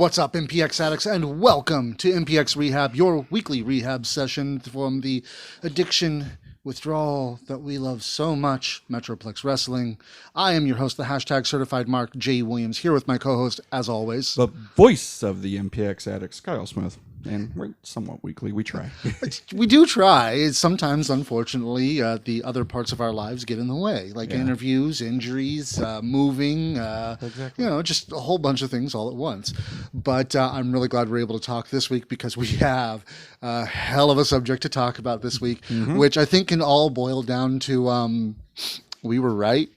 What's up, MPX addicts, and welcome to MPX Rehab, your weekly rehab session from the addiction withdrawal that we love so much, Metroplex Wrestling. I am your host, the hashtag certified Mark J. Williams, here with my co-host, as always, the voice of the MPX addicts, Kyle Smith. And we're somewhat weekly. We try. We do try. Sometimes, unfortunately, the other parts of our lives get in the way, like interviews, injuries, moving, exactly. Just a whole bunch of things all at once. But I'm really glad we're able to talk this week because we have a hell of a subject to talk about this week, which I think can all boil down to we were right.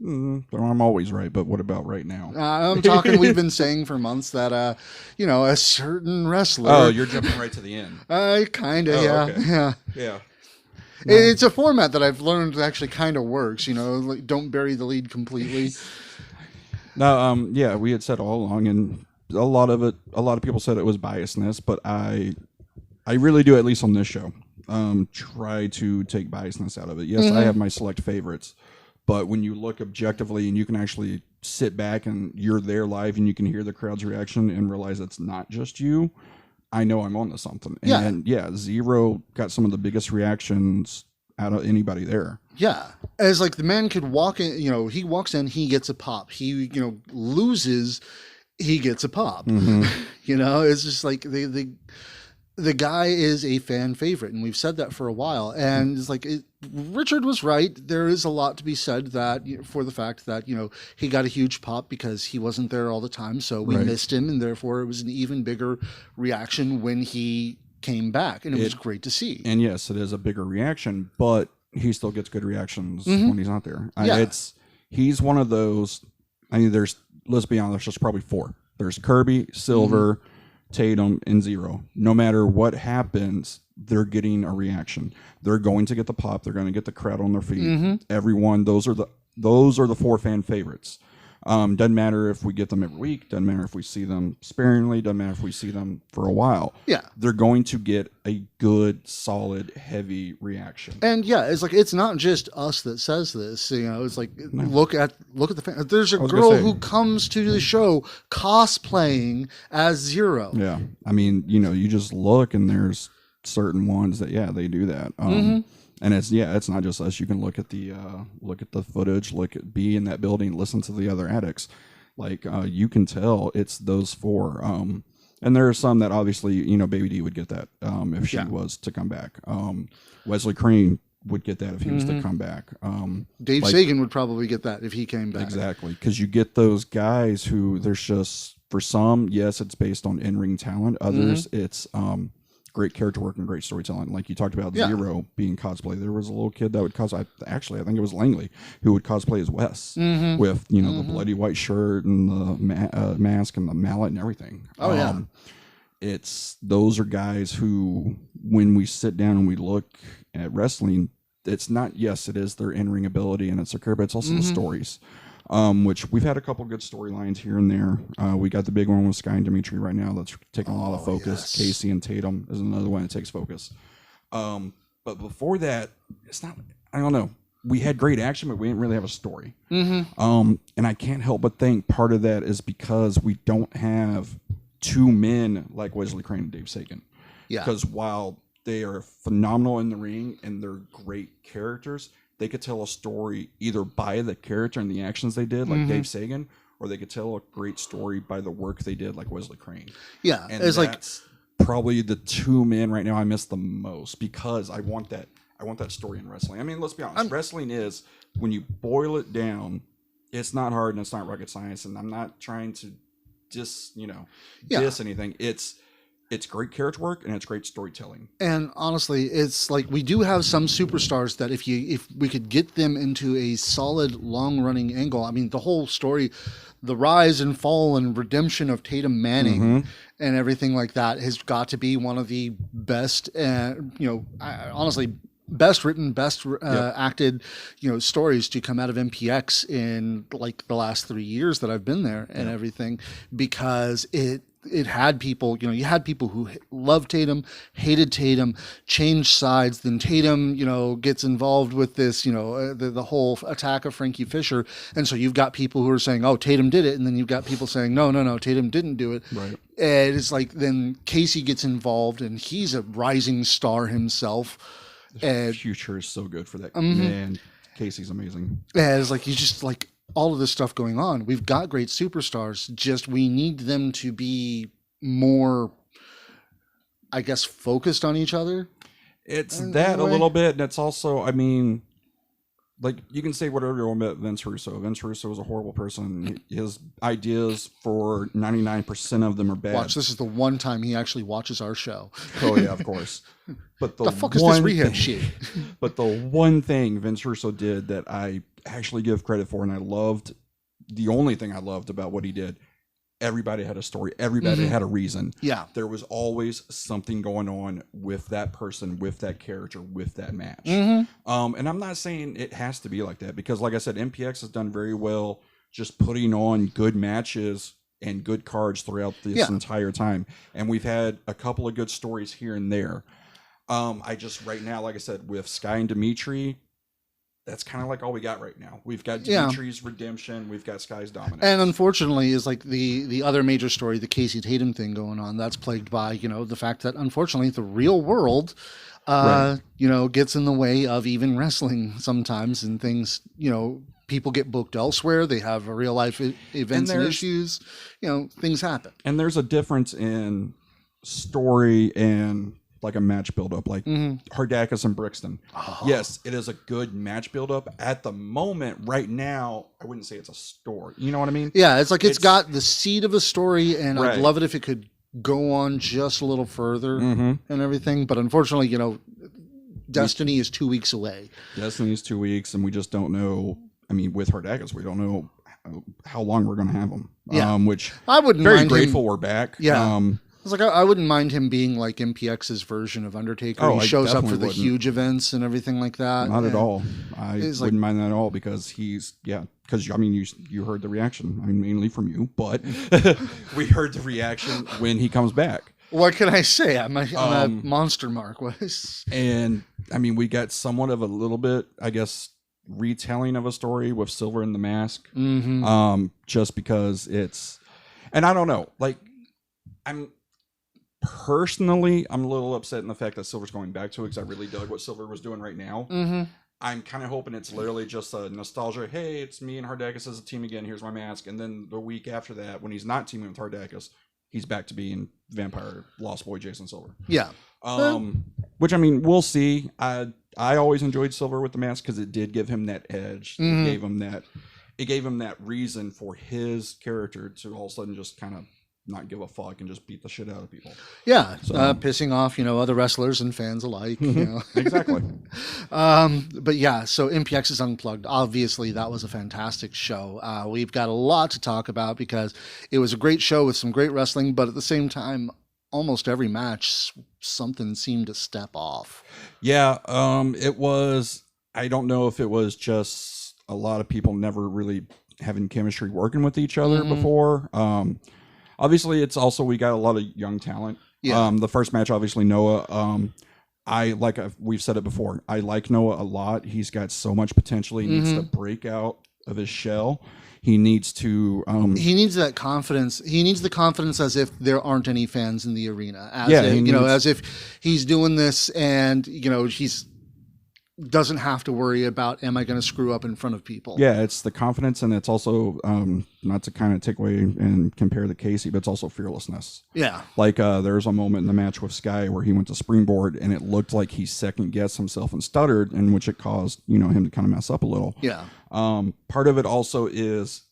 I'm always right, but what about right now? I'm talking, we've been saying for months that, a certain wrestler... Oh, you're jumping right to the end. Kind of, yeah. Okay. Yeah. No. It's a format that I've learned actually kind of works, like, don't bury the lead completely. No, we had said all along, and a lot of people said it was biasness, but I really do, at least on this show, try to take biasness out of it. Yes, I have my select favorites. But when you look objectively and you can actually sit back and you're there live and you can hear the crowd's reaction and realize it's not just you, I know I'm on to something. And Zero got some of the biggest reactions out of anybody there. Yeah. As like the man could walk in, he walks in, he gets a pop. He, loses, he gets a pop. It's just like the guy is a fan favorite, and we've said that for a while. And it's like Richard was right. There is a lot to be said that for the fact that he got a huge pop because he wasn't there all the time, so we missed him, and therefore it was an even bigger reaction when he came back, and it was great to see. And yes, it is a bigger reaction, but he still gets good reactions when he's not there. He's one of those. I mean, let's be honest, there's probably four. There's Kirby, Silver. Tatum, and Zero. No matter what happens, they're getting a reaction. They're going to get the pop. They're going to get the crowd on their feet. Everyone, those are the four fan favorites. Doesn't matter if we get them every week. Doesn't matter if we see them sparingly. Doesn't matter if we see them for a while. Yeah, they're going to get a good, solid, heavy reaction. And it's like it's not just us that says this. It's like look at the fan. There's a girl who comes to the show cosplaying as Zero. Yeah, I mean, you just look and there's certain ones that they do that. And it's not just us. You can look at the footage, be in that building, listen to the other addicts. Like you can tell it's those four. And there are some that obviously Baby D would get that if she was to come back. Wesley Crane would get that if he was to come back. Dave Sagan would probably get that if he came back. Exactly, because you get those guys who there's just for some, yes, it's based on in-ring talent. Others, it's great character work and great storytelling. Like you talked about Zero being cosplay. There was a little kid that would cosplay. Actually, I think it was Langley who would cosplay as Wes with the bloody white shirt and the mask and the mallet and everything. Those are guys who, when we sit down and we look at wrestling, it's not it is their in-ring ability and it's their career, but it's also the stories. Which we've had a couple good storylines here and there. We got the big one with Sky and Dimitri right now that's taking a lot of focus. Casey and Tatum is another one that takes focus. But before that, it's not, I don't know. We had great action, but we didn't really have a story. And I can't help but think part of that is because we don't have two men like Wesley Crane and Dave Sagan. Yeah. Because while they are phenomenal in the ring and they're great characters, they could tell a story either by the character and the actions they did, like Dave Sagan, or they could tell a great story by the work they did, like Wesley Crane. Yeah, and that's probably the two men right now I miss the most because I want that story in wrestling. I mean, let's be honest. Wrestling is, when you boil it down, it's not hard and it's not rocket science. And I'm not trying to diss anything. It's great character work and it's great storytelling. And honestly, it's like we do have some superstars that if we could get them into a solid long running angle, I mean the whole story, the rise and fall and redemption of Tatum Manning and everything like that has got to be one of the best honestly best written, best acted, stories to come out of MPX in like the last 3 years that I've been there and everything, because it had people, you had people who loved Tatum, hated Tatum, changed sides. Then Tatum, gets involved with this, the whole attack of Frankie Fisher. And so you've got people who are saying, oh, Tatum did it. And then you've got people saying, no, Tatum didn't do it. Right. And it's like, then Casey gets involved and he's a rising star himself. The future is so good for that. Man, Casey's amazing. And it's like, you just like, all of this stuff going on. We've got great superstars, just we need them to be more, I guess, focused on each other. It's that a little bit, and it's also, I mean, like, you can say whatever you want about Vince Russo. Vince Russo is a horrible person. His ideas, for 99% of them, are bad. Watch, this is the one time he actually watches our show. Oh, yeah, of course. But the fuck is this Rehab shit? But the one thing Vince Russo did that I actually give credit for, and I loved, the only thing I loved about what he did, everybody had a story. Everybody had a reason. Yeah. There was always something going on with that person, with that character, with that match. And I'm not saying it has to be like that, because like I said, MPX has done very well just putting on good matches and good cards throughout this entire time. And we've had a couple of good stories here and there. I just, right now, like I said, with Sky and Dimitri, that's kind of like all we got right now. We've got Dimitri's redemption. We've got Sky's dominance. And unfortunately, is like the other major story, the Casey Tatum thing going on. That's plagued by, the fact that unfortunately the real world, gets in the way of even wrestling sometimes, and things, people get booked elsewhere. They have real life events and issues, things happen. And there's a difference in story and like a match buildup, like Hardakis and Brixton. Yes, it is a good match buildup. At the moment, right now, I wouldn't say it's a story. You know what I mean? Yeah, it's like it's got the seed of a story, and I'd love it if it could go on just a little further and everything. But unfortunately, Destiny is 2 weeks away. Destiny is 2 weeks, and we just don't know. I mean, with Hardakis, we don't know how long we're going to have him. Yeah. Which I wouldn't very mind grateful him. we're back. Yeah. It's like I wouldn't mind him being like MPX's version of Undertaker. Oh, he shows up for the wouldn't. huge events and everything like that. Not at all. I wouldn't mind that at all, because because I mean, you heard the reaction. I mean, mainly from you, but we heard the reaction when he comes back. What can I say? I'm a monster mark. And I mean, we got somewhat of a little bit, I guess, retelling of a story with Silver in the Mask. Just because it's, and I don't know, like, Personally, I'm a little upset in the fact that Silver's going back to it, because I really dug what Silver was doing right now. I'm kind of hoping it's literally just a nostalgia. Hey, it's me and Hardakis as a team again. Here's my mask. And then the week after that, when he's not teaming with Hardakis, he's back to being Vampire Lost Boy Jason Silver. Yeah. Which, I mean, we'll see. I always enjoyed Silver with the mask, because it did give him that edge. It gave him that reason for his character to all of a sudden just kind of not give a fuck and just beat the shit out of people. Yeah, so, pissing off, other wrestlers and fans alike. Exactly. But yeah, so MPX is Unplugged. Obviously, that was a fantastic show. We've got a lot to talk about, because it was a great show with some great wrestling, but at the same time, almost every match, something seemed to step off. Yeah, it was, I don't know if it was just a lot of people never really having chemistry working with each other before. Obviously, it's also, we got a lot of young talent. Yeah. The first match, obviously, Noah. We've said it before, I like Noah a lot. He's got so much potential. He needs to break out of his shell. He needs to. He needs that confidence. He needs the confidence as if there aren't any fans in the arena. As if he's doing this and he's doesn't have to worry about, am I going to screw up in front of people? Yeah, it's the confidence, and it's also, not to kind of take away and compare the Casey, but it's also fearlessness. Yeah. Like, there's a moment in the match with Sky where he went to springboard, and it looked like he second-guessed himself and stuttered, in which it caused, him to kind of mess up a little. Yeah. Part of it also is,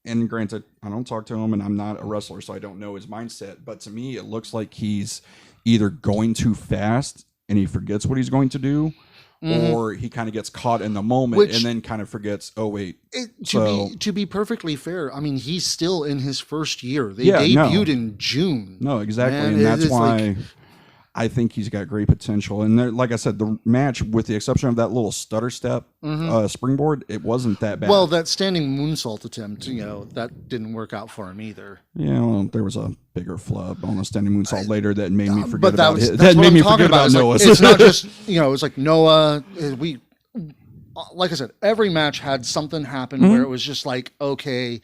and granted, I don't talk to him, and I'm not a wrestler, so I don't know his mindset, but to me, it looks like he's either going too fast, and he forgets what he's going to do, or he kind of gets caught in the moment and then kind of forgets, oh, wait. To be perfectly fair, I mean, he's still in his first year. They debuted in June. No, exactly. And that's why I think he's got great potential. And there, like I said, the match, with the exception of that little stutter step springboard, it wasn't that bad. Well, that standing moonsault attempt, that didn't work out for him either. Yeah, well, there was a bigger flub on a standing moonsault later that made me forget But about that's it. what made I'm me talking forget about about. Noah. It's not just, it's like Noah, like I said, every match had something happen where it was just like, okay,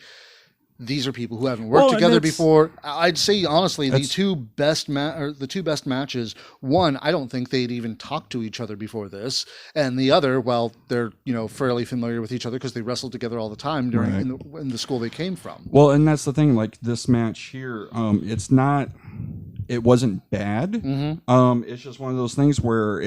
these are people who haven't worked together before. I'd say honestly, the two best matches. One, I don't think they'd even talked to each other before this, and the other, well, they're fairly familiar with each other because they wrestled together all the time in the school they came from. Well, and that's the thing. Like this match here, it wasn't bad. It's just one of those things where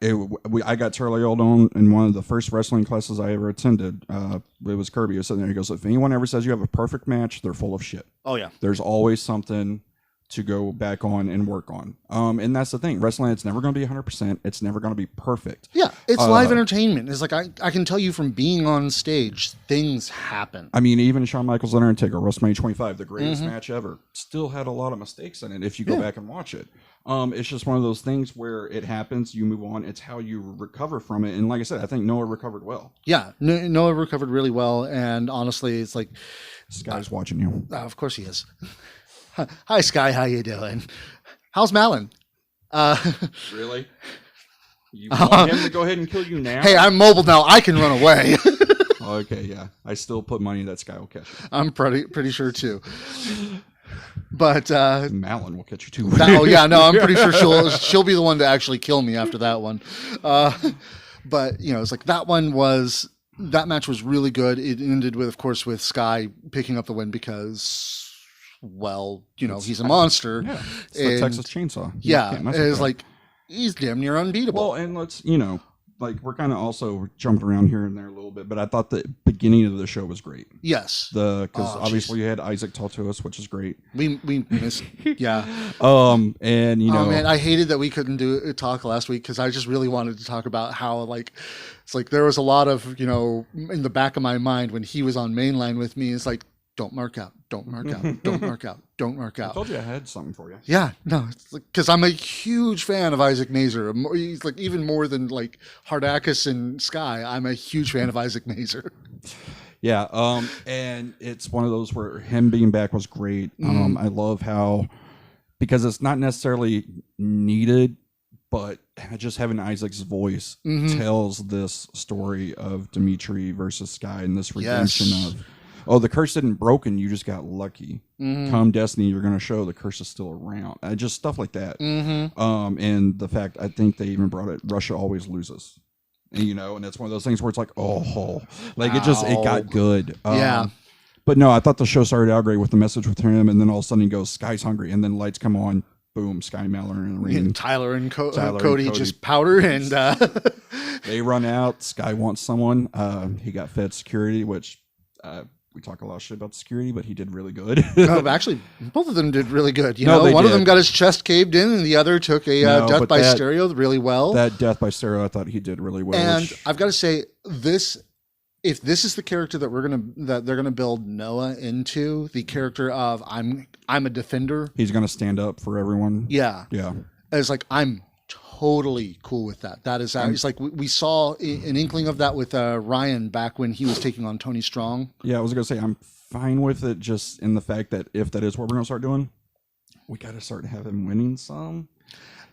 I got Charlie Oldon in one of the first wrestling classes I ever attended. It was Kirby. He was sitting there. He goes, if anyone ever says you have a perfect match, they're full of shit. Oh, yeah. There's always something to go back on and work on. And that's the thing. Wrestling, it's never going to be 100%. It's never going to be perfect. Yeah, it's live entertainment. It's like I can tell you from being on stage, things happen. I mean, even Shawn Michaels and Undertaker, WrestleMania 25, the greatest match ever, still had a lot of mistakes in it if you go back and watch it. It's just one of those things where it happens, you move on. It's how you recover from it. And like I said, I think Noah recovered well. Yeah, Noah recovered really well. And honestly, it's like... Sky's watching you. Of course he is. Hi, Sky. How you doing? How's Malin? Really? You want him to go ahead and kill you now? Hey, I'm mobile now. I can run away. Okay, yeah. I still put money that Sky will catch you. I'm pretty sure too. But Malin will catch you too. I'm pretty sure she'll be the one to actually kill me after that one. But it's like that match was really good. It ended with, of course, with Sky picking up the win because, well, he's a monster. Yeah, it's the Texas Chainsaw. It's like he's damn near unbeatable. Well, and let's like we're kind of also jumped around here and there a little bit, but I thought the beginning of the show was great. Yes, because obviously you had Isaac talk to us, which is great. We missed, yeah. And oh man, I hated that we couldn't do a talk last week because I just really wanted to talk about how it's like there was a lot of in the back of my mind when he was on mainline with me. It's like, don't mark out, don't mark out, don't mark out, don't mark out. I told you I had something for you. Yeah, no, it's because I'm a huge fan of Isaac Mazer. He's like even more than like Hardakis and Sky. I'm a huge fan of Isaac Mazer. Yeah, and it's one of those where him being back was great. I love how, because it's not necessarily needed, but just having Isaac's voice tells this story of Dimitri versus Sky and this redemption of, oh, the curse isn't broken. You just got lucky. Come Destiny, you're going to show the curse is still around. Just stuff like that. And the fact, I think they even brought it, Russia always loses. And that's one of those things where it's like, it got good. But no, I thought the show started out great with the message with him. And then all of a sudden he goes, Sky's hungry. And then lights come on. Boom, Sky Mallor in the ring. And Tyler and Cody just powder and they run out. Sky wants someone. He got fed security, which we talk a lot of shit about security, but he did really good. Actually, both of them did really good. One of them got his chest caved in, and the other took a death by stereo really well. That death by stereo, I thought he did really well. And I've got to say, if this is the character that they're gonna build Noah into, the character of I'm a defender. He's gonna stand up for everyone. Yeah. It's like I'm totally cool with that. That is, it's like we saw an inkling of that with Ryan back when he was taking on Tony Strong. Yeah, I was gonna say I'm fine with it, just in the fact that if that is what we're gonna start doing, we gotta start having him winning some.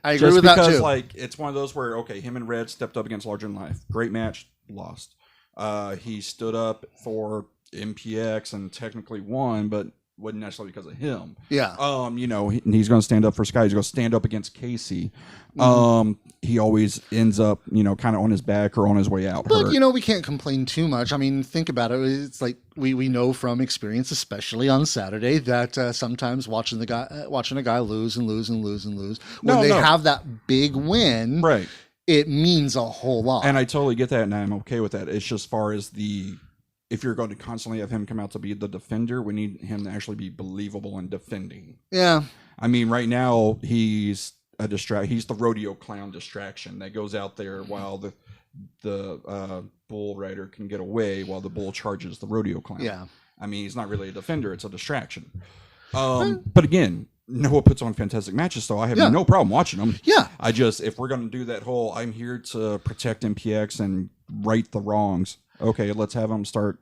I agree with that too. Because like it's one of those where him and Red stepped up against Larger Than Life. Great match, lost. He stood up for MPX and technically won, but wasn't necessarily because of him. Yeah. He's going to stand up for Sky. He's going to stand up against Casey. He always ends up, kind of on his back or on his way out. But, we can't complain too much. I mean, think about it. It's like we know from experience, especially on Saturday, that sometimes watching a guy lose and lose and lose and lose, when they have that big win, right, it means a whole lot. And I totally get that, and I'm okay with that. It's just far as if you're going to constantly have him come out to be the defender, we need him to actually be believable in defending. Yeah. I mean, right now, he's he's the rodeo clown distraction that goes out there while the bull rider can get away while the bull charges the rodeo clown. Yeah. I mean, he's not really a defender. It's a distraction. But again, Noah puts on fantastic matches, so I have no problem watching them. Yeah. I just, if we're going to do that whole, I'm here to protect MPX and right the wrongs. Okay, let's have them start,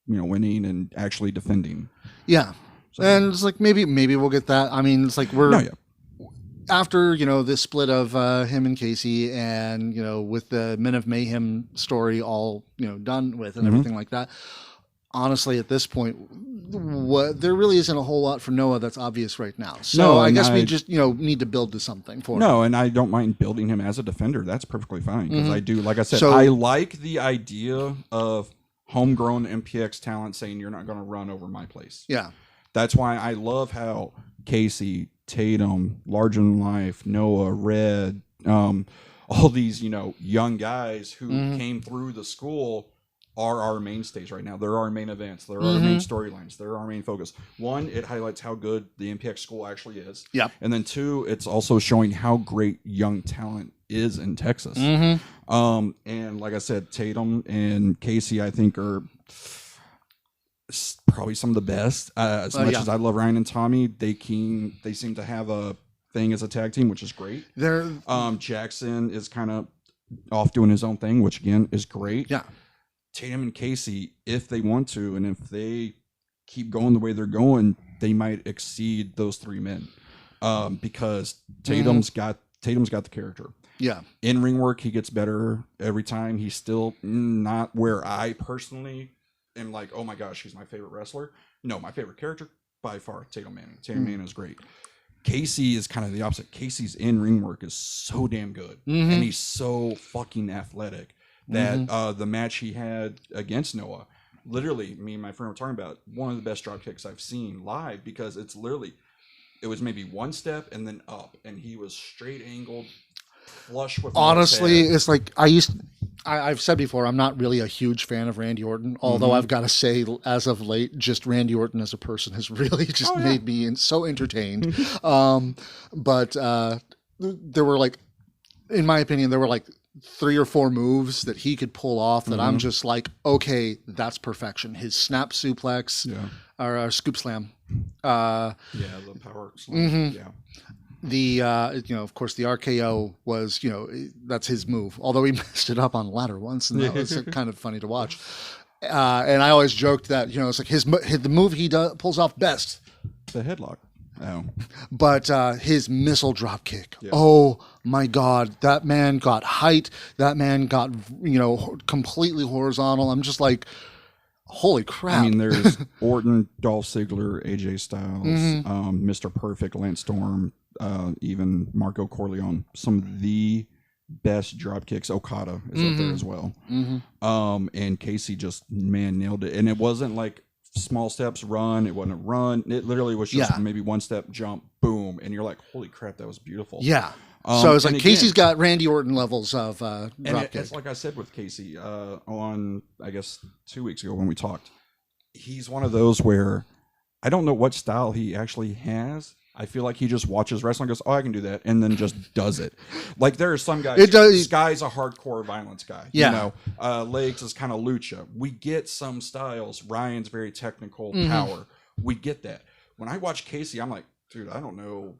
winning and actually defending. Yeah. So, and it's like, maybe we'll get that. I mean, it's like after, this split of him and Casey and, with the Men of Mayhem story all, done with and everything like that. Honestly, at this point, there really isn't a whole lot for Noah that's obvious right now. So I guess we just, need to build to something for him. No, and I don't mind building him as a defender. That's perfectly fine. Because I do, like I said, I like the idea of homegrown MPX talent saying you're not going to run over my place. Yeah. That's why I love how Casey, Tatum, Larger Than Life, Noah, Red, all these, young guys who came through the school are our mainstays right now. They're our main events. They're our main storylines. They're our main focus. One, it highlights how good the MPX school actually is. Yep. And then two, it's also showing how great young talent is in Texas. And like I said, Tatum and Casey, I think, are probably some of the best. As much as I love Ryan and Tommy, they seem to have a thing as a tag team, which is great. Jackson is kind of off doing his own thing, which again is great. Yeah. Tatum and Casey, if they want to, and if they keep going the way they're going, they might exceed those three men, because Tatum's got the character. Yeah, in ring work, he gets better every time. He's still not where I personally am like, oh my gosh, he's my favorite wrestler. No, my favorite character by far, Tatum Manning. Tatum Manning is great. Casey is kind of the opposite. Casey's in ring work is so damn good, and he's so fucking athletic. That the match he had against Noah, literally, me and my friend were talking about one of the best drop kicks I've seen live, because it was maybe one step and then up, and he was straight angled, flush with. Honestly, it's like I've said before, I'm not really a huge fan of Randy Orton, although I've got to say, as of late, just Randy Orton as a person has really just made me so entertained. But there were in my opinion, there were 3 or 4 moves that he could pull off that I'm just like, okay, that's perfection. His snap suplex, or scoop slam. The power slam. The of course, the RKO was, that's his move. Although he messed it up on ladder once, and that was kind of funny to watch. And I always joked that, it's like the move he pulls off best, the headlock. Oh. But his missile drop kick. Yeah. Oh my God. That man got height. That man got, completely horizontal. I'm just like, holy crap. I mean, there's Orton, Dolph Ziggler, AJ Styles, Mr. Perfect, Lance Storm, even Marco Corleone. Some of the best drop kicks. Okada is up there as well. And Casey just, nailed it. And it wasn't like small steps, run. It wasn't a run. It literally was just maybe one step, jump, boom, and you're like, "Holy crap, that was beautiful." Yeah. So it's like Casey's got Randy Orton levels of drop kick. It's like I said with Casey on, I guess, 2 weeks ago when we talked. He's one of those where I don't know what style he actually has. I feel like he just watches wrestling and goes, "Oh, I can do that," and then just does it. Like there are some guys. This guy's a hardcore violence guy. Yeah. Legs is kind of lucha. We get some styles. Ryan's very technical power. We get that. When I watch Casey, I'm like, dude, I don't know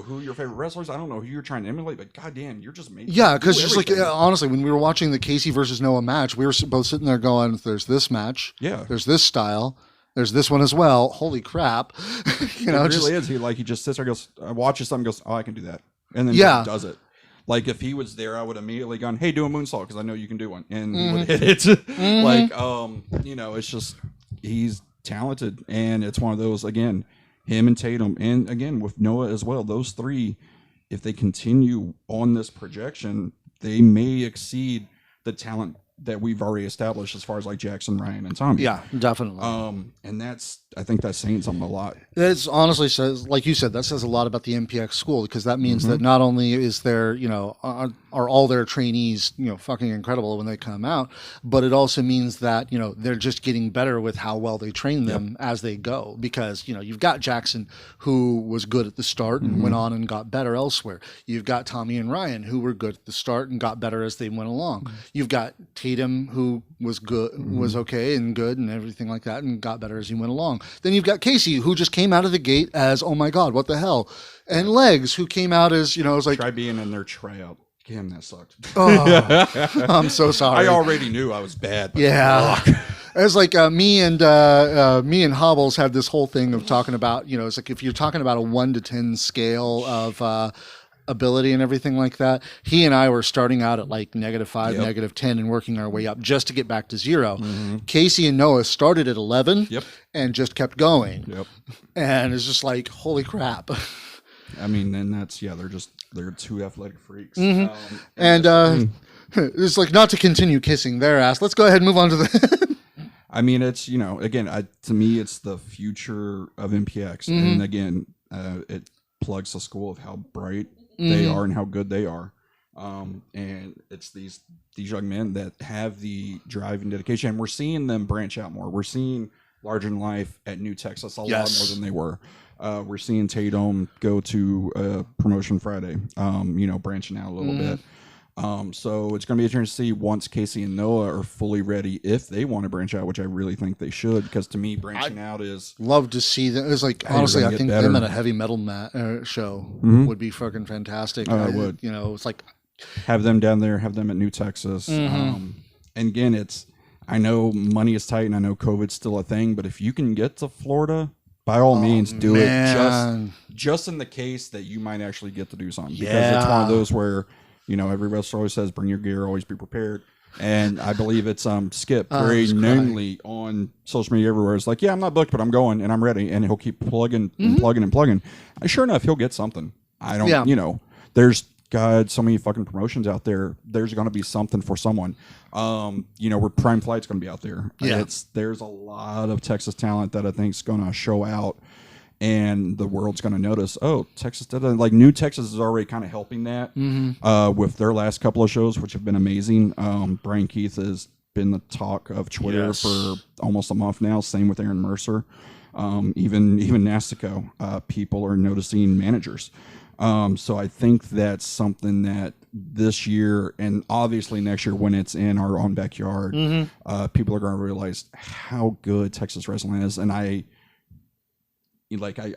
who your favorite wrestlers. I don't know who you're trying to emulate, but goddamn, you're just making. Yeah, because just honestly, when we were watching the Casey versus Noah match, we were both sitting there going, "There's this match. Yeah. There's this style. There's this one as well. Holy crap!" It really is. He just sits there, goes, watches something, goes, "Oh, I can do that," and then just does it. Like if he was there, I would immediately gone, "Hey, do a moonsault because I know you can do one," and he would hit it. It's just he's talented, and it's one of those again. Him and Tatum, and again with Noah as well. Those three, if they continue on this projection, they may exceed the talent that we've already established as far as like Jackson, Ryan, and Tommy. Yeah, definitely. And I think that's saying something a lot. It honestly says, like you said, that says a lot about the MPX school, because that means that not only is there, are all their trainees, fucking incredible when they come out, but it also means that, they're just getting better with how well they train them as they go. Because, you've got Jackson, who was good at the start and went on and got better elsewhere. You've got Tommy and Ryan, who were good at the start and got better as they went along. You've got Tatum Tatum, who was good, was okay and good and everything like that, and got better as he went along. Then you've got Casey, who just came out of the gate as, oh my God, what the hell? And Legs, who came out as, it was like, try being in their tryout. Damn, that sucked. Oh, I'm so sorry. I already knew I was bad. But yeah. It's like me and Hobbles had this whole thing of talking about, it's like if you're talking about a 1 to 10 scale of ability and everything like that, he and I were starting out at like -5, -10, and working our way up just to get back to 0. Casey and Noah started at 11 and just kept going. And it's just like, holy crap. I mean, and that's, they're 2 athletic freaks. It's like, not to continue kissing their ass. Let's go ahead and move on to the... I mean, it's, again, to me, it's the future of MPX. And again, it plugs the school of how bright they are and how good they are. And it's these young men that have the drive and dedication. And we're seeing them branch out more. We're seeing Larger Than Life at New Texas a lot more than they were. We're seeing Tatum go to Promotion Friday, branching out a little bit. So it's going to be interesting to see once Casey and Noah are fully ready, if they want to branch out, which I really think they should, because to me, branching out is... Love to see them. It's like, honestly, I think them at a heavy metal show would be fucking fantastic. I would. It's like... Have them down there, have them at New Texas. And again, I know money is tight and I know COVID's still a thing, but if you can get to Florida... By all means, do it. Just in the case that you might actually get to do something, because it's one of those where every wrestler always says, "Bring your gear, always be prepared." And I believe it's Skip very knowingly on social media everywhere. It's like, "Yeah, I'm not booked, but I'm going and I'm ready," and he'll keep plugging and plugging and plugging. And sure enough, he'll get something. I don't, there's so many fucking promotions out there. There's going to be something for someone. Where Prime Flight's going to be out there. There's a lot of Texas talent that I think is going to show out, and the world's going to notice. Oh, Texas did it. Like New Texas is already kind of helping that with their last couple of shows, which have been amazing. Brian Keith has been the talk of Twitter for almost a month now. Same with Aaron Mercer. Even Nastico, people are noticing managers. So I think that's something that this year and obviously next year when it's in our own backyard, people are going to realize how good Texas wrestling is. And I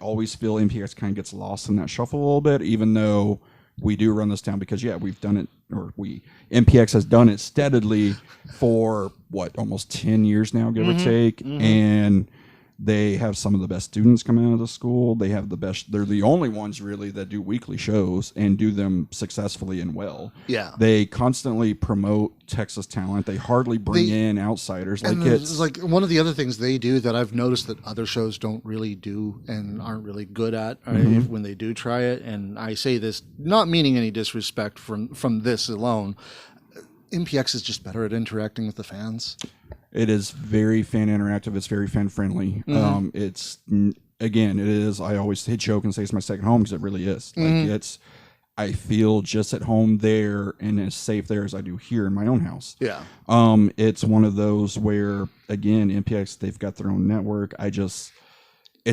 always feel MPX kind of gets lost in that shuffle a little bit, even though we do run this down because, we've done it, MPX has done it steadily for almost 10 years now, give or take. And they have some of the best students coming out of the school. They have they're the only ones really that do weekly shows and do them successfully and well. Yeah. They constantly promote Texas talent. They hardly bring in outsiders. It's like one of the other things they do that I've noticed that other shows don't really do and aren't really good at when they do try it. And I say this not meaning any disrespect from this alone. MPX is just better at interacting with the fans. It is very fan interactive. It's very fan friendly. It is. I always joke and say it's my second home because it really is. I feel just at home there and as safe there as I do here in my own house. Yeah. It's one of those where again, MPX, they've got their own network. It's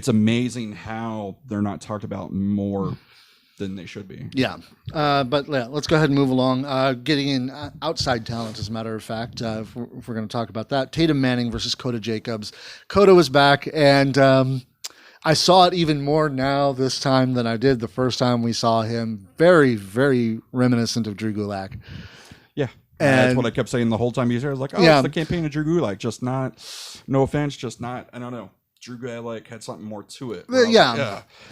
amazing how they're not talked about more than they should be. Yeah. But let's go ahead and move along. Getting in outside talent, as a matter of fact, if we're going to talk about that. Tatum Manning versus Coda Jacobs. Coda was back, and I saw it even more now this time than I did the first time we saw him. Very, very reminiscent of Drew Gulak. Yeah. And that's what I kept saying the whole time he was there. I was like, it's the campaign of Drew Gulak. Just not, no offense, just not, I don't know. Drew Gulak had something more to it.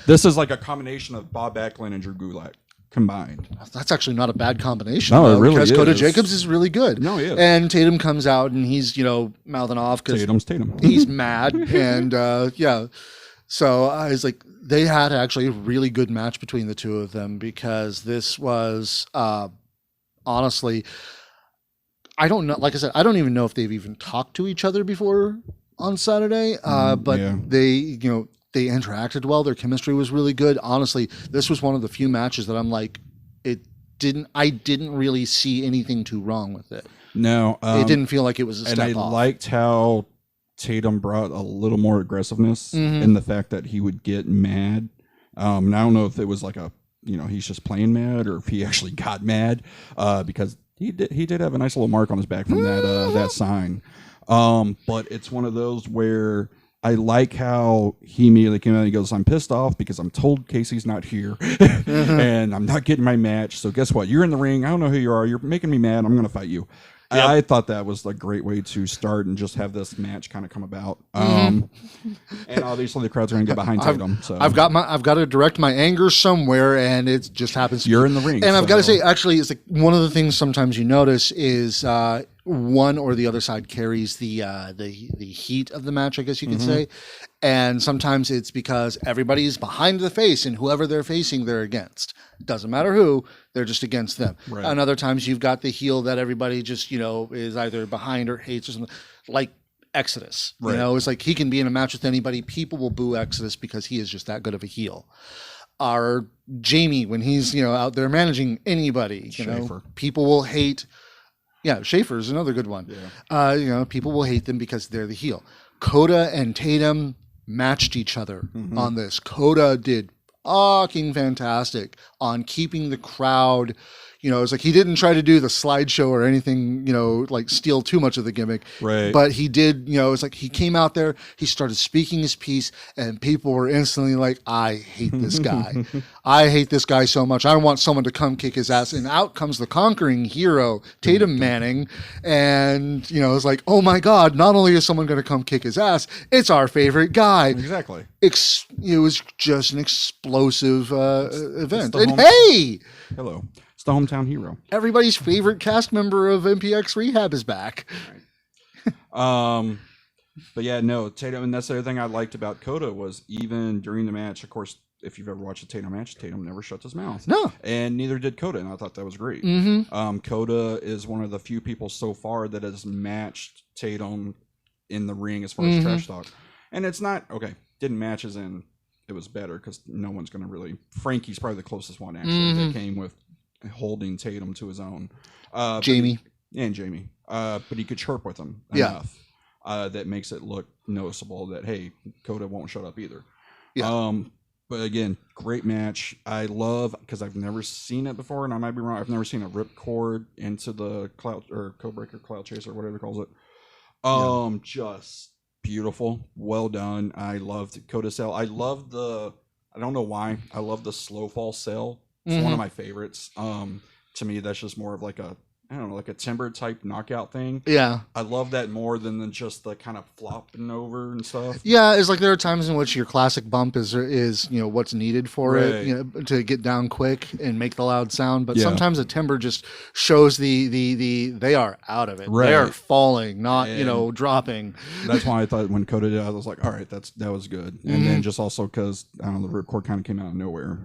This is like a combination of Bob Backlund and Drew Gulak combined. That's actually not a bad combination. No, it really because is. Coda Jacobs is really good. No, he is. And Tatum comes out and he's mouthing off because Tatum. He's mad and So I was like, they had actually a really good match between the two of them because this was honestly, I don't know. Like I said, I don't even know if they've even talked to each other before on Saturday, but they interacted well. Their chemistry was really good. Honestly, this was one of the few matches that I'm like, I didn't really see anything too wrong with it. No, it didn't feel like it was a step off. And I liked how Tatum brought a little more aggressiveness in the fact that he would get mad. And I don't know if it was like he's just playing mad or if he actually got mad because He did have a nice little mark on his back from that sign. But it's one of those where I like how he immediately came out and he goes, I'm pissed off because I'm told Casey's not here and I'm not getting my match. So guess what? You're in the ring. I don't know who you are. You're making me mad. I'm going to fight you. Yep. I thought that was a great way to start and just have this match kind of come about. And obviously the crowd's going to get behind Tatum. So I've got to direct my anger somewhere, and it just happens. You're in the ring, and I've got to say, actually, it's like one of the things sometimes you notice is one or the other side carries the heat of the match, I guess you could say. And sometimes it's because everybody's behind the face, and whoever they're facing, they're against. Doesn't matter who, they're just against them. Right. And other times you've got the heel that everybody just, is either behind or hates or something. Like Exodus. Right. It's like he can be in a match with anybody. People will boo Exodus because he is just that good of a heel. Or Jamie, when he's, out there managing anybody, people will hate. Yeah, Schaefer's another good one. Yeah. People will hate them because they're the heel. Coda and Tatum matched each other on this. Coda did fucking fantastic on keeping the crowd. It's like he didn't try to do the slideshow or anything, like steal too much of the gimmick. Right. But he did, it's like he came out there, he started speaking his piece, and people were instantly like, I hate this guy. I hate this guy so much. I want someone to come kick his ass. And out comes the conquering hero, Tatum Manning. And, it's like, oh my God, not only is someone going to come kick his ass, it's our favorite guy. Exactly. It was just an explosive event. And hey! Hello. It's the hometown hero. Everybody's favorite cast member of MPX Rehab is back. Right. But yeah, no, Tatum, and that's the other thing I liked about Coda was even during the match, of course, if you've ever watched a Tatum match, Tatum never shuts his mouth. No. And neither did Coda, and I thought that was great. Coda is one of the few people so far that has matched Tatum in the ring as far as trash talk. And it's not, didn't match as in it was better because no one's going to really, Frankie's probably the closest one actually that came with holding Tatum to his own. Jamie. Jamie. But he could chirp with him enough. That makes it look noticeable that, hey, Coda won't shut up either. Yeah. But again, great match. I love, because I've never seen it before, and I might be wrong, I've never seen a ripcord into the cloud, or Codebreaker, Cloud Chaser, whatever it calls it. Just beautiful. Well done. I loved Coda Cell. I love I don't know why, I love the slow fall cell. It's one of my favorites. To me, that's just more of like a timber type knockout thing. Yeah. I love that more than just the kind of flopping over and stuff. Yeah, it's like there are times in which your classic bump is what's needed for it, to get down quick and make the loud sound. But sometimes a timber just shows they are out of it. Right. They are falling, not dropping. That's why I thought when Coda did it, I was like, all right, that was good. And then just also because the ripcord kind of came out of nowhere.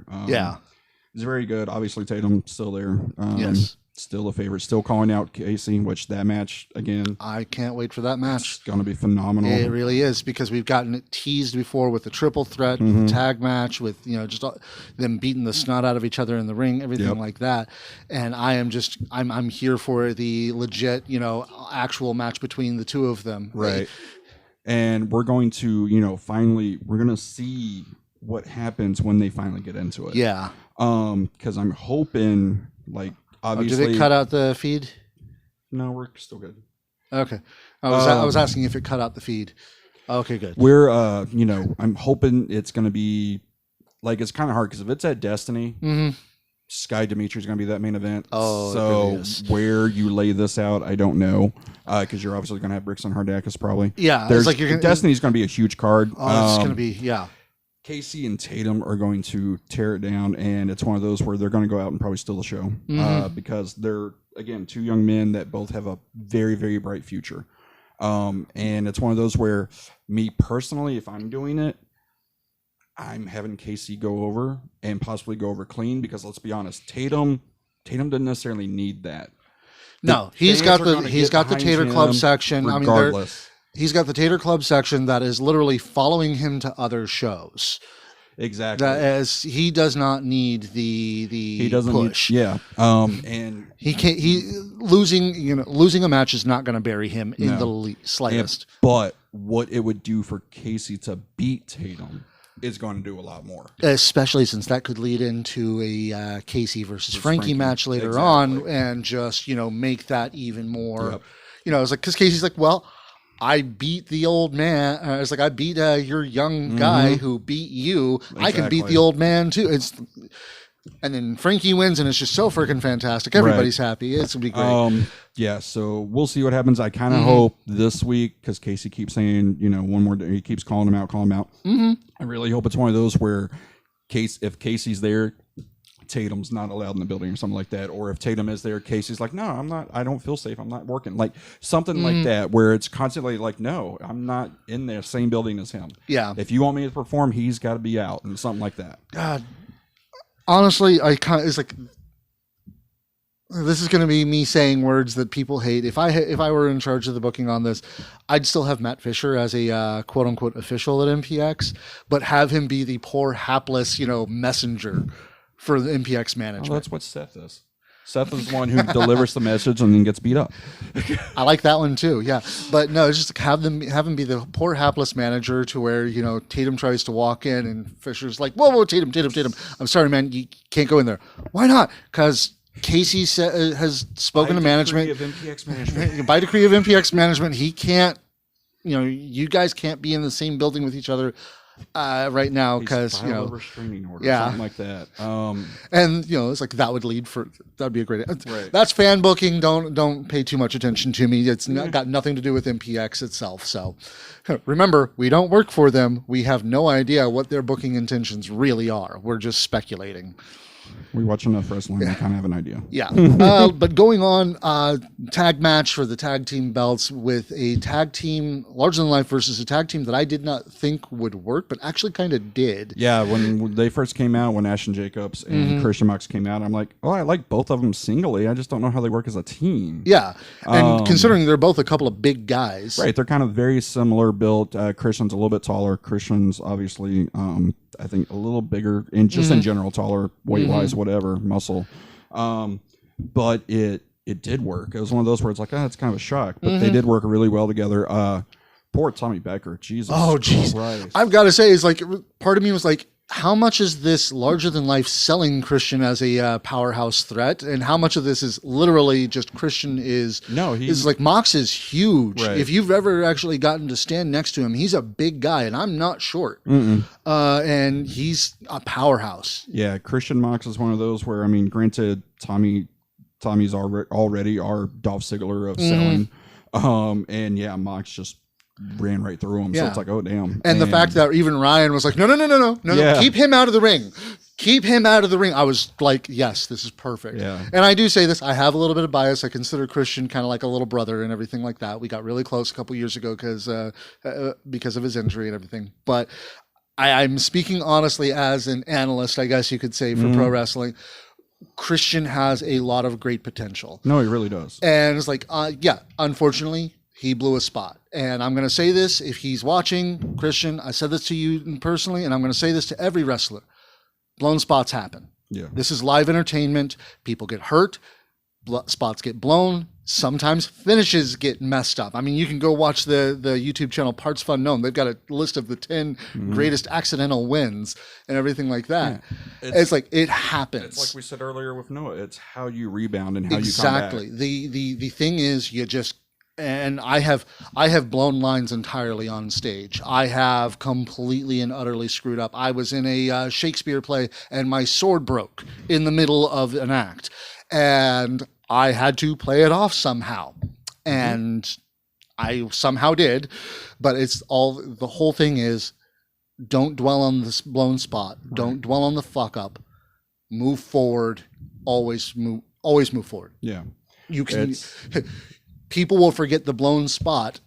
It's very good. Obviously, Tatum's still there. Yes. Still a favorite. Still calling out Casey, which that match, again. I can't wait for that match. It's going to be phenomenal. It really is, because we've gotten it teased before with the triple threat, the tag match, with, just them beating the snot out of each other in the ring, everything like that. And I'm here for the legit, actual match between the two of them. Right. And we're going to, finally, we're going to see what happens when they finally get into it. Yeah. Because I'm hoping, obviously, did it cut out the feed? No, we're still good. Okay. I was asking if it cut out the feed. Okay, good. We're, I'm hoping it's going to be, it's kind of hard, because if it's at Destiny, Sky Dimitri's going to be that main event. Oh, so where you lay this out, I don't know, because you're obviously going to have Bricks and Hardakis probably. Yeah. Destiny's going to be a huge card. Oh, it's going to be, yeah. Casey and Tatum are going to tear it down, and it's one of those where they're going to go out and probably steal the show, because they're, again, two young men that both have a very, very bright future. And it's one of those where, me personally, if I'm doing it, I'm having Casey go over and possibly go over clean, because let's be honest, Tatum doesn't necessarily need that. No, he's got the Tater Club section. Regardless. He's got the Tater Club section that is literally following him to other shows. Exactly. As he does not need the he doesn't push. And losing a match is not going to bury him in the slightest. But what it would do for Casey to beat Tatum is going to do a lot more. Especially since that could lead into a Casey versus Frankie match later on, and just, make that even more. Yep. It's like, because Casey's like, well, I beat the old man. It's like, I beat your young guy who beat you. Exactly. I can beat the old man too. And then Frankie wins, and it's just so freaking fantastic. Everybody's happy. It's gonna be great. Yeah, so we'll see what happens. I kind of hope this week, because Casey keeps saying, one more day, he keeps calling him out. I really hope it's one of those where if Casey's there, Tatum's not allowed in the building or something like that. Or if Tatum is there, Casey's like, no, I'm not. I don't feel safe. I'm not working. Like something like that, where it's constantly like, no, I'm not in the same building as him. Yeah. If you want me to perform, he's got to be out, and something like that. God. Honestly, it's like, this is going to be me saying words that people hate. If I were in charge of the booking on this, I'd still have Matt Fisher as a quote unquote official at MPX, but have him be the poor hapless, messenger for the MPX management. Well, that's what Seth is. Seth is the one who delivers the message and then gets beat up. I like that one too. Yeah. But no, it's just have him be the poor hapless manager, to where, Tatum tries to walk in and Fisher's like, whoa, Tatum. I'm sorry, man. You can't go in there. Why not? Because Casey has spoken to management. By decree of MPX management. By decree of MPX management, he can't, you guys can't be in the same building with each other right now, because a restraining order, something like that. And it's like that would lead for, that'd be a great. Right. That's fan booking. Don't pay too much attention to me. It's got nothing to do with MPX itself. So remember, we don't work for them. We have no idea what their booking intentions really are. We're just speculating. We watch enough wrestling, we kind of have an idea. Yeah. But going on, tag match for the tag team belts with a tag team larger than life versus a tag team that I did not think would work, but actually kind of did. Yeah, when they first came out, when Ashton Jacobs and Christian Mox came out, I'm like, oh, I like both of them singly. I just don't know how they work as a team. Yeah. And considering they're both a couple of big guys. Right. They're kind of very similar built. Christian's a little bit taller. Christian's obviously, I think, a little bigger, and just in general taller, weight-wise, whatever, muscle. But it did work. It was one of those where it's like, it's kind of a shock. But they did work really well together. Poor Tommy Becker. Jesus. Oh, jeez. I've got to say, it's like, part of me was like, how much is this larger than life selling Christian as a powerhouse threat, and how much of this is literally just Christian is like, Mox is huge. Right. If you've ever actually gotten to stand next to him, he's a big guy, and I'm not short. And he's a powerhouse. Yeah, Christian Mox is one of those where, granted, Tommy's already our Dolph Ziggler of selling, and yeah, Mox just ran right through him. So it's like, oh damn. And the fact that even Ryan was like, no, keep him out of the ring. Keep him out of the ring. I was like, yes, this is perfect. Yeah. And I do say this, I have a little bit of bias. I consider Christian kind of like a little brother and everything like that. We got really close a couple years ago because of his injury and everything. But I'm speaking honestly as an analyst, I guess you could say, for pro wrestling. Christian has a lot of great potential. No, he really does. And it's like, unfortunately, he blew a spot. And I'm going to say this, if he's watching, Christian, I said this to you personally, and I'm going to say this to every wrestler. Blown spots happen. Yeah. This is live entertainment. People get hurt. Spots get blown. Sometimes finishes get messed up. You can go watch the YouTube channel Parts Fun Known. They've got a list of the 10 greatest accidental wins and everything like that. Yeah. It's like, it happens. It's like we said earlier with Noah. It's how you rebound and how you come back. Exactly. The thing is, you just... And I have blown lines entirely on stage. I have completely and utterly screwed up. I was in a Shakespeare play, and my sword broke in the middle of an act, and I had to play it off somehow, and I somehow did. But the whole thing is, don't dwell on this blown spot. Right. Don't dwell on the fuck up. Move forward. Always move forward. Yeah, you can. People will forget the blown spot.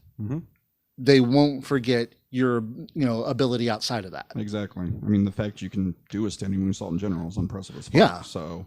They won't forget your, ability outside of that. Exactly. The fact you can do a standing moonsault in general is impressive as fuck. Yeah. So,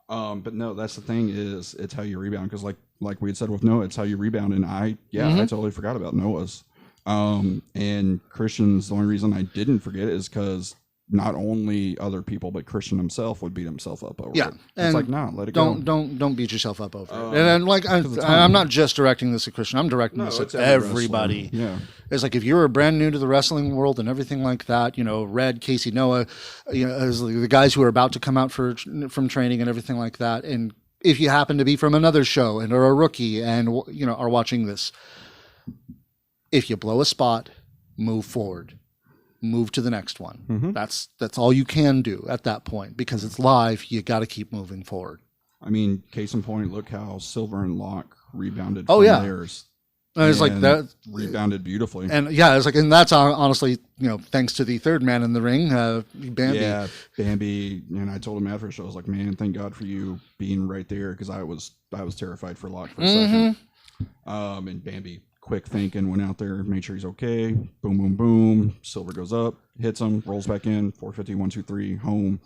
but no, that's the thing is, it's how you rebound. Because like we had said with Noah, it's how you rebound. And I totally forgot about Noah's. And Christian's, the only reason I didn't forget is because not only other people but Christian himself would beat himself up over Yeah, it. and it's like, no, let it go. Don't beat yourself up over it. And like I'm not just directing this at Christian. I'm directing this at everybody. Yeah, it's like if you're brand new to the wrestling world and everything like that, you know, Red, Casey, Noah, you know, as the guys who are about to come out from training and everything like that, and if you happen to be from another show and are a rookie and you know are watching this, if you blow a spot, move forward. Move to the next one. Mm-hmm. That's all you can do at that point because it's live. You got to keep moving forward. I mean, case in point, look how Silver and Locke rebounded. Oh, from yeah. theirs. And it's like that rebounded beautifully. And yeah, it's like, and that's honestly, you know, thanks to the third man in the ring, Bambi. Yeah, Bambi. And I told him after the show, I was like, man, thank God for you being right there because I was terrified for Locke for a second. And Bambi. Quick thinking, went out there, made sure he's okay. Boom, boom, boom. Silver goes up, hits him, rolls back in, 450, 1, 2, 3, home.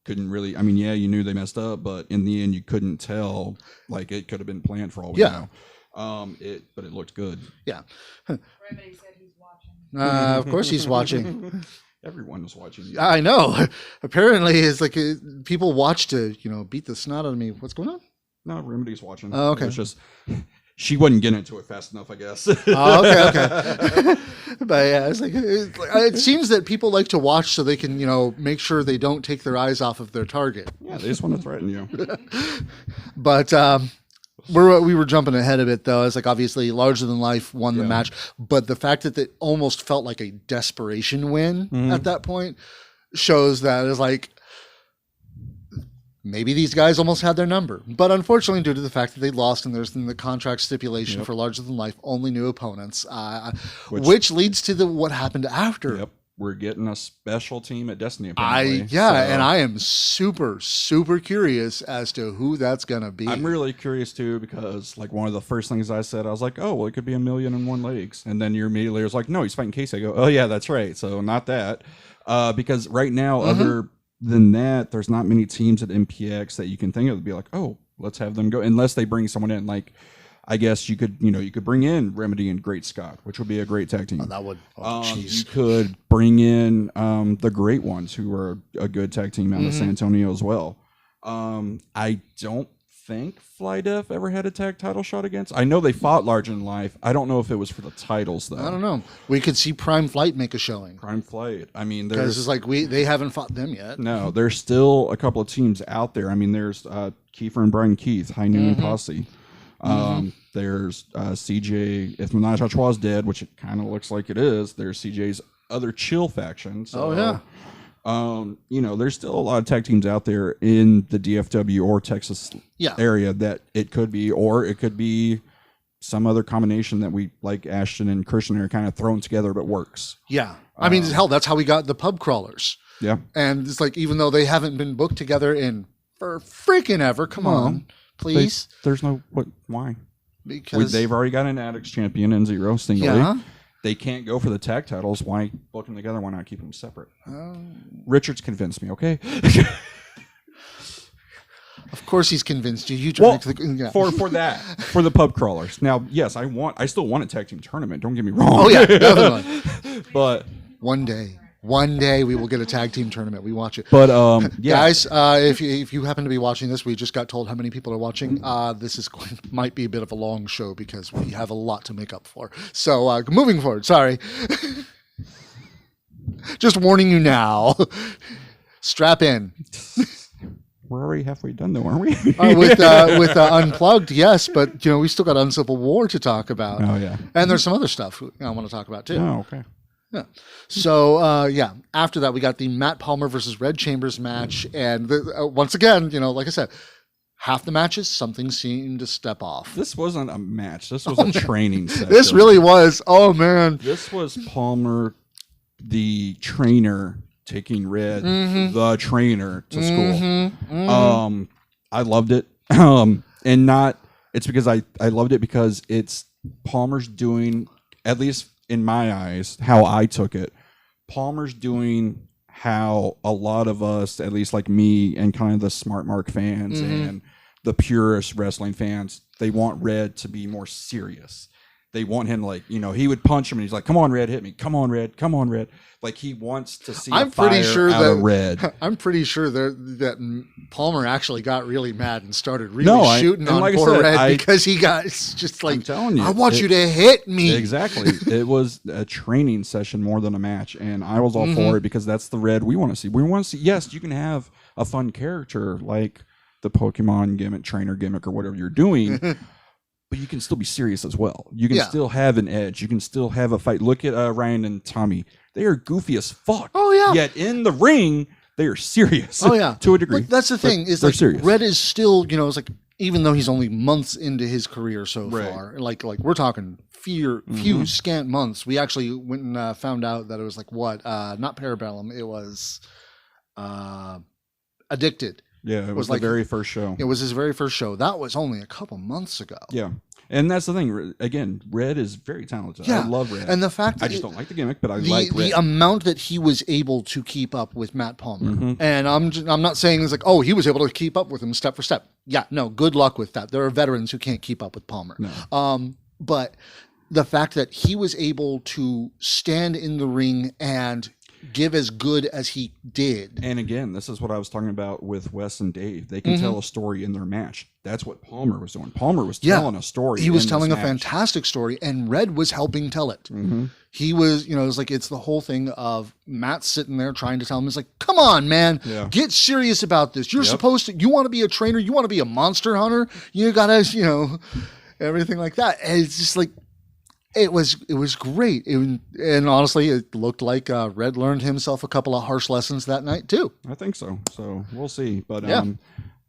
Couldn't really, I mean, yeah, you knew they messed up, but in the end, you couldn't tell. Like, it could have been planned for all we know. But it looked good. Yeah. Remedy said he's watching. Of course he's watching. Everyone was watching. I know. Apparently, it's like people watch to, you know, beat the snot out of me. What's going on? No, Remedy's watching. Oh, okay. It was just... She wasn't getting into it fast enough, I guess. Okay. But yeah, it's like it seems that people like to watch so they can, you know, make sure they don't take their eyes off of their target. Yeah, they just want to threaten you. But we were jumping ahead of it though. It's like obviously Larger Than Life won the match, but the fact that it almost felt like a desperation win at that point shows that it's like. Maybe these guys almost had their number. But unfortunately, due to the fact that they lost and there's in the contract stipulation for Larger Than Life, only new opponents, which leads to what happened after. Yep. We're getting a special team at Destiny, apparently. And I am super, super curious as to who that's going to be. I'm really curious, too, because like one of the first things I said, I was like, oh, well, it could be 1,000,001 legs. And then you immediately was like, no, he's fighting Casey. I go, oh, yeah, that's right. So not that. Because right now, other than that, there's not many teams at MPX that you can think of to be like, oh, let's have them go, unless they bring someone in. Like, I guess you could bring in Remedy and Great Scott, which would be a great tag team. Oh, that would. You could bring in the Great Ones, who are a good tag team out of San Antonio as well. I don't think Fly Def ever had a tag title shot against. I know they fought Larger Than Life. I don't know if it was for the titles though. I don't know. We could see Prime Flight make a showing. Prime Flight. I mean, because it's like they haven't fought them yet. No, there's still a couple of teams out there. I mean, there's Kiefer and Brian Keith, High Noon Posse. There's CJ. If Menage a Trois dead, which it kind of looks like it is, there's CJ's other Chill faction. So, there's still a lot of tag teams out there in the DFW or Texas area that it could be, or it could be some other combination that we, like Ashton and Christian, are kind of thrown together but works. Yeah. I mean, hell, that's how we got the Pub Crawlers. Yeah. And it's like, even though they haven't been booked together in for freaking ever, come on, please. There's no, why? Because they've already got an Addocts champion in Zero singly. Yeah. They can't go for the tag titles. Why book them together? Why not keep them separate? Richard's convinced me, okay? Of course he's convinced you. For the Pub Crawlers. Now, yes, I still want a tag team tournament. Don't get me wrong. Oh yeah, definitely. But one day we will get a tag team tournament. We watch it. But guys, if you happen to be watching this, we just got told how many people are watching. This might be a bit of a long show because we have a lot to make up for. So moving forward, sorry. Just warning you now. Strap in. We're already halfway done, though, aren't we? with Unplugged, yes, but we still got Uncivil War to talk about. Oh yeah, and there's some other stuff I want to talk about too. Oh okay. Yeah. So after that we got the Matt Palmer versus Red Chambers match, and once again, like I said, half the matches something seemed to step off. This wasn't a match. This was a training session. This really was. Oh man. This was Palmer, the trainer, taking Red, the trainer, to school. I loved it. It's because I loved it because it's Palmer's doing, at least in my eyes, how I took it. Palmer's doing how a lot of us, at least like me and kind of the Smart Mark fans and the purist wrestling fans, they want Red to be more serious. they want him like, he would punch him and he's like, come on, Red, hit me. Come on, Red. Come on, Red. Like he wants to see I'm a fire pretty sure out of Red. I'm pretty sure that Palmer actually got really mad and started really shooting on poor Red because he got just like, I'm telling you, I want you to hit me. Exactly. It was a training session more than a match, and I was all for it because that's the Red we want to see. We want to see, yes, you can have a fun character like the Pokemon gimmick, trainer gimmick, or whatever you're doing. But you can still be serious as well. You can still have an edge. You can still have a fight. Look at Ryan and Tommy. They are goofy as fuck. Oh, yeah. Yet in the ring, they are serious. Oh, yeah. To a degree. But that's the thing. Is they're like serious. Red is still, it's like, even though he's only months into his career so far, like we're talking few scant months. We actually went and found out that it was like not Parabellum. It was Addicted. Yeah, it was like the very first show. It was his very first show. That was only a couple months ago. Yeah. And that's the thing. Again, Red is very talented. Yeah. I love Red. And the fact that I just don't like the gimmick, but I like Red. The amount that he was able to keep up with Matt Palmer. And I'm not saying it's like, oh, he was able to keep up with him step for step. Yeah, no, good luck with that. There are veterans who can't keep up with Palmer. No. But the fact that he was able to stand in the ring and give as good as he did. And again, this is what I was talking about with Wes and Dave. They can tell a story in their match. That's what Palmer was doing. Palmer was telling a story. He was telling a fantastic story, and Red was helping tell it. He was, it was like, it's the whole thing of Matt sitting there trying to tell him, it's like, come on, man, get serious about this. You're supposed to, you want to be a trainer, you want to be a monster hunter, you gotta, everything like that. And it's just like, it was great. And honestly, it looked like Red learned himself a couple of harsh lessons that night too. I think so. So we'll see. But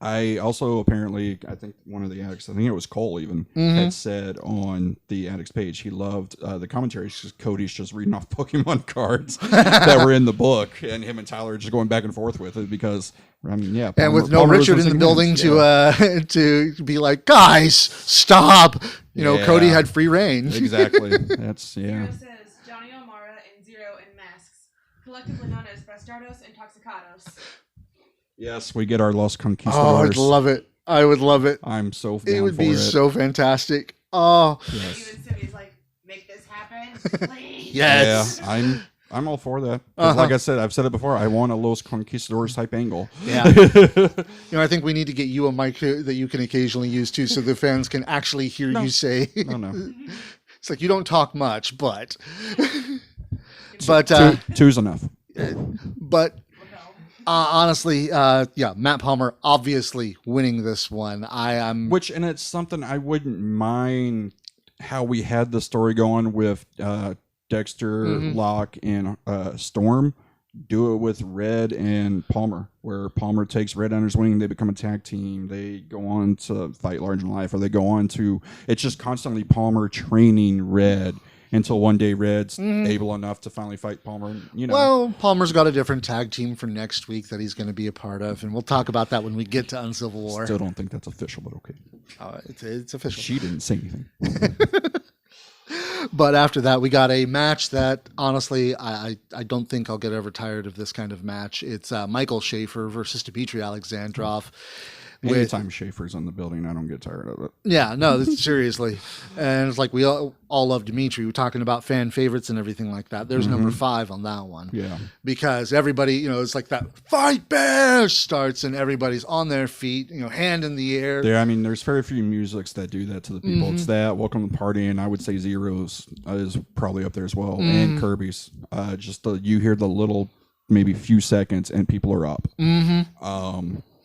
I also apparently, I think one of the addicts, I think it was Cole even, had said on the addicts page, he loved the commentary because Cody's just reading off Pokemon cards that were in the book, and him and Tyler are just going back and forth with it because, I mean, Palmer, and with no Richard in the building to be like, guys, stop. Cody had free reign. Exactly. That's Zero says Johnny O'Mara and Zero in masks, collectively known as Bastardos Intoxicados. Yes, we get our Los Conquistadors. Oh, I'd love it. I would love it. I'm so down It would for be so fantastic. Oh. Yes. Even Simi's like, make this happen, please. Yes. Yeah, I'm all for that. Like I said, I've said it before. I want a Los Conquistadors type angle. Yeah. I think we need to get you a mic that you can occasionally use too, so the fans can actually hear you say. No. It's like you don't talk much, but two's enough. But honestly, Matt Palmer obviously winning this one. And it's something I wouldn't mind how we had the story going with Dexter, Locke, and Storm. Do it with Red and Palmer, where Palmer takes Red under his wing. They become a tag team. They go on to fight Large in Life, or they go on to. It's just constantly Palmer training Red until one day Red's able enough to finally fight Palmer. Well, Palmer's got a different tag team for next week that he's going to be a part of, and we'll talk about that when we get to Uncivil War. Still don't think that's official, but okay. It's official. She didn't say anything. But after that, we got a match that, honestly, I don't think I'll get ever tired of this kind of match. It's Michael Schaefer versus Dmitry Alexandrov. Anytime Schaefer's in the building, I don't get tired of it. Yeah, no, seriously. And it's like we all love Dmitry. We're talking about fan favorites and everything like that. There's number 5 on that one. Yeah. Because everybody, it's like that Fight Bear starts and everybody's on their feet, hand in the air. There's very few musics that do that to the people. It's that, Welcome to the Party, and I would say Zero's is probably up there as well, and Kirby's. You hear the little, maybe few seconds, and people are up.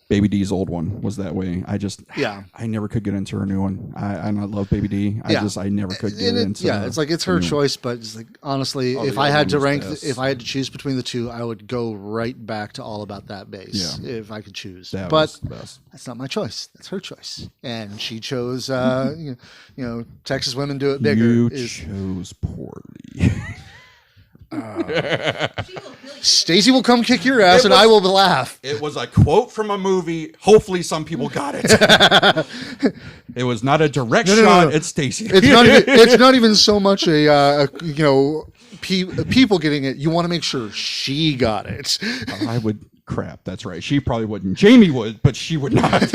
Baby D's old one was that way. I never could get into her new one. I love Baby D. I never could get into. Yeah, it's like it's her choice, but it's like honestly, if I had to rank, if I had to choose between the two, I would go right back to All About That Bass if I could choose. But that's not my choice. That's her choice, and she chose. Texas Women Do It Bigger. You chose poorly. Stacy will come kick your ass, and I will laugh. It was a quote from a movie. Hopefully, some people got it. It was not a direct shot at Stacy. It's not even so much people getting it. You want to make sure she got it. I would crap. That's right. She probably wouldn't. Jamie would, but she would not.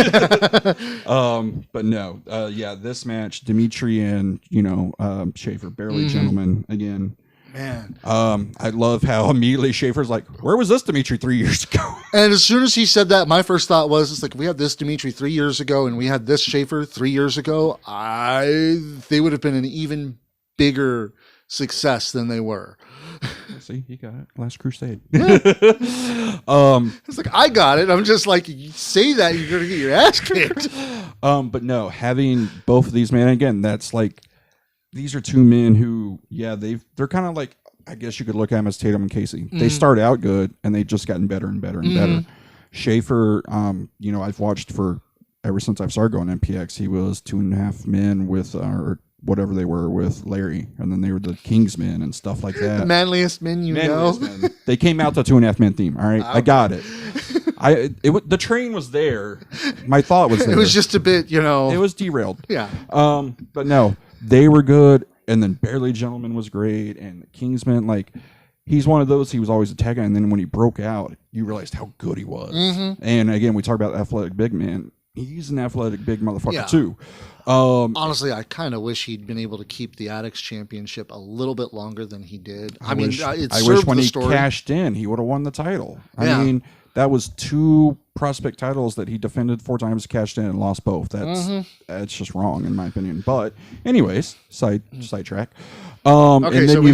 But no. Yeah, this match, Dimitri and, Schaefer, barely gentlemen again. Man. I love how immediately Schaefer's like, where was this Dimitri 3 years ago? And as soon as he said that, my first thought was, it's like, we had this Dimitri 3 years ago and we had this Schaefer 3 years ago. They would have been an even bigger success than they were. See, he got it. Last Crusade. It's like, I got it. I'm just like, you say that, you're going to get your ass kicked. But no, having both of these, man, again, that's like, these are two men who, they're kind of like, I guess you could look at them as Tatum and Casey. They start out good, and they've just gotten better and better and better. Schaefer, I've watched ever since I've started going MPX. He was 2.5 men with, or whatever they were, with Larry, and then they were the Kingsmen and stuff like that. The manliest men know. Men. They came out the 2.5 men theme. All right, I got it. The train was there. My thought was there. It was just a bit, It was derailed. Yeah. But no, they were good, and then Barely Gentleman was great, and the Kingsman, like, he's one of those, he was always a tag guy, and then when he broke out, you realized how good he was. And again, we talk about athletic big man. He's an athletic big motherfucker too. Honestly, I kind of wish he'd been able to keep the Addocts championship a little bit longer than he did. I wish when he cashed in, he would have won the title. I mean, that was 2 prospect titles that he defended 4 times, cashed in, and lost both. That's just wrong in my opinion. But anyways, sidetrack. Okay, and then so we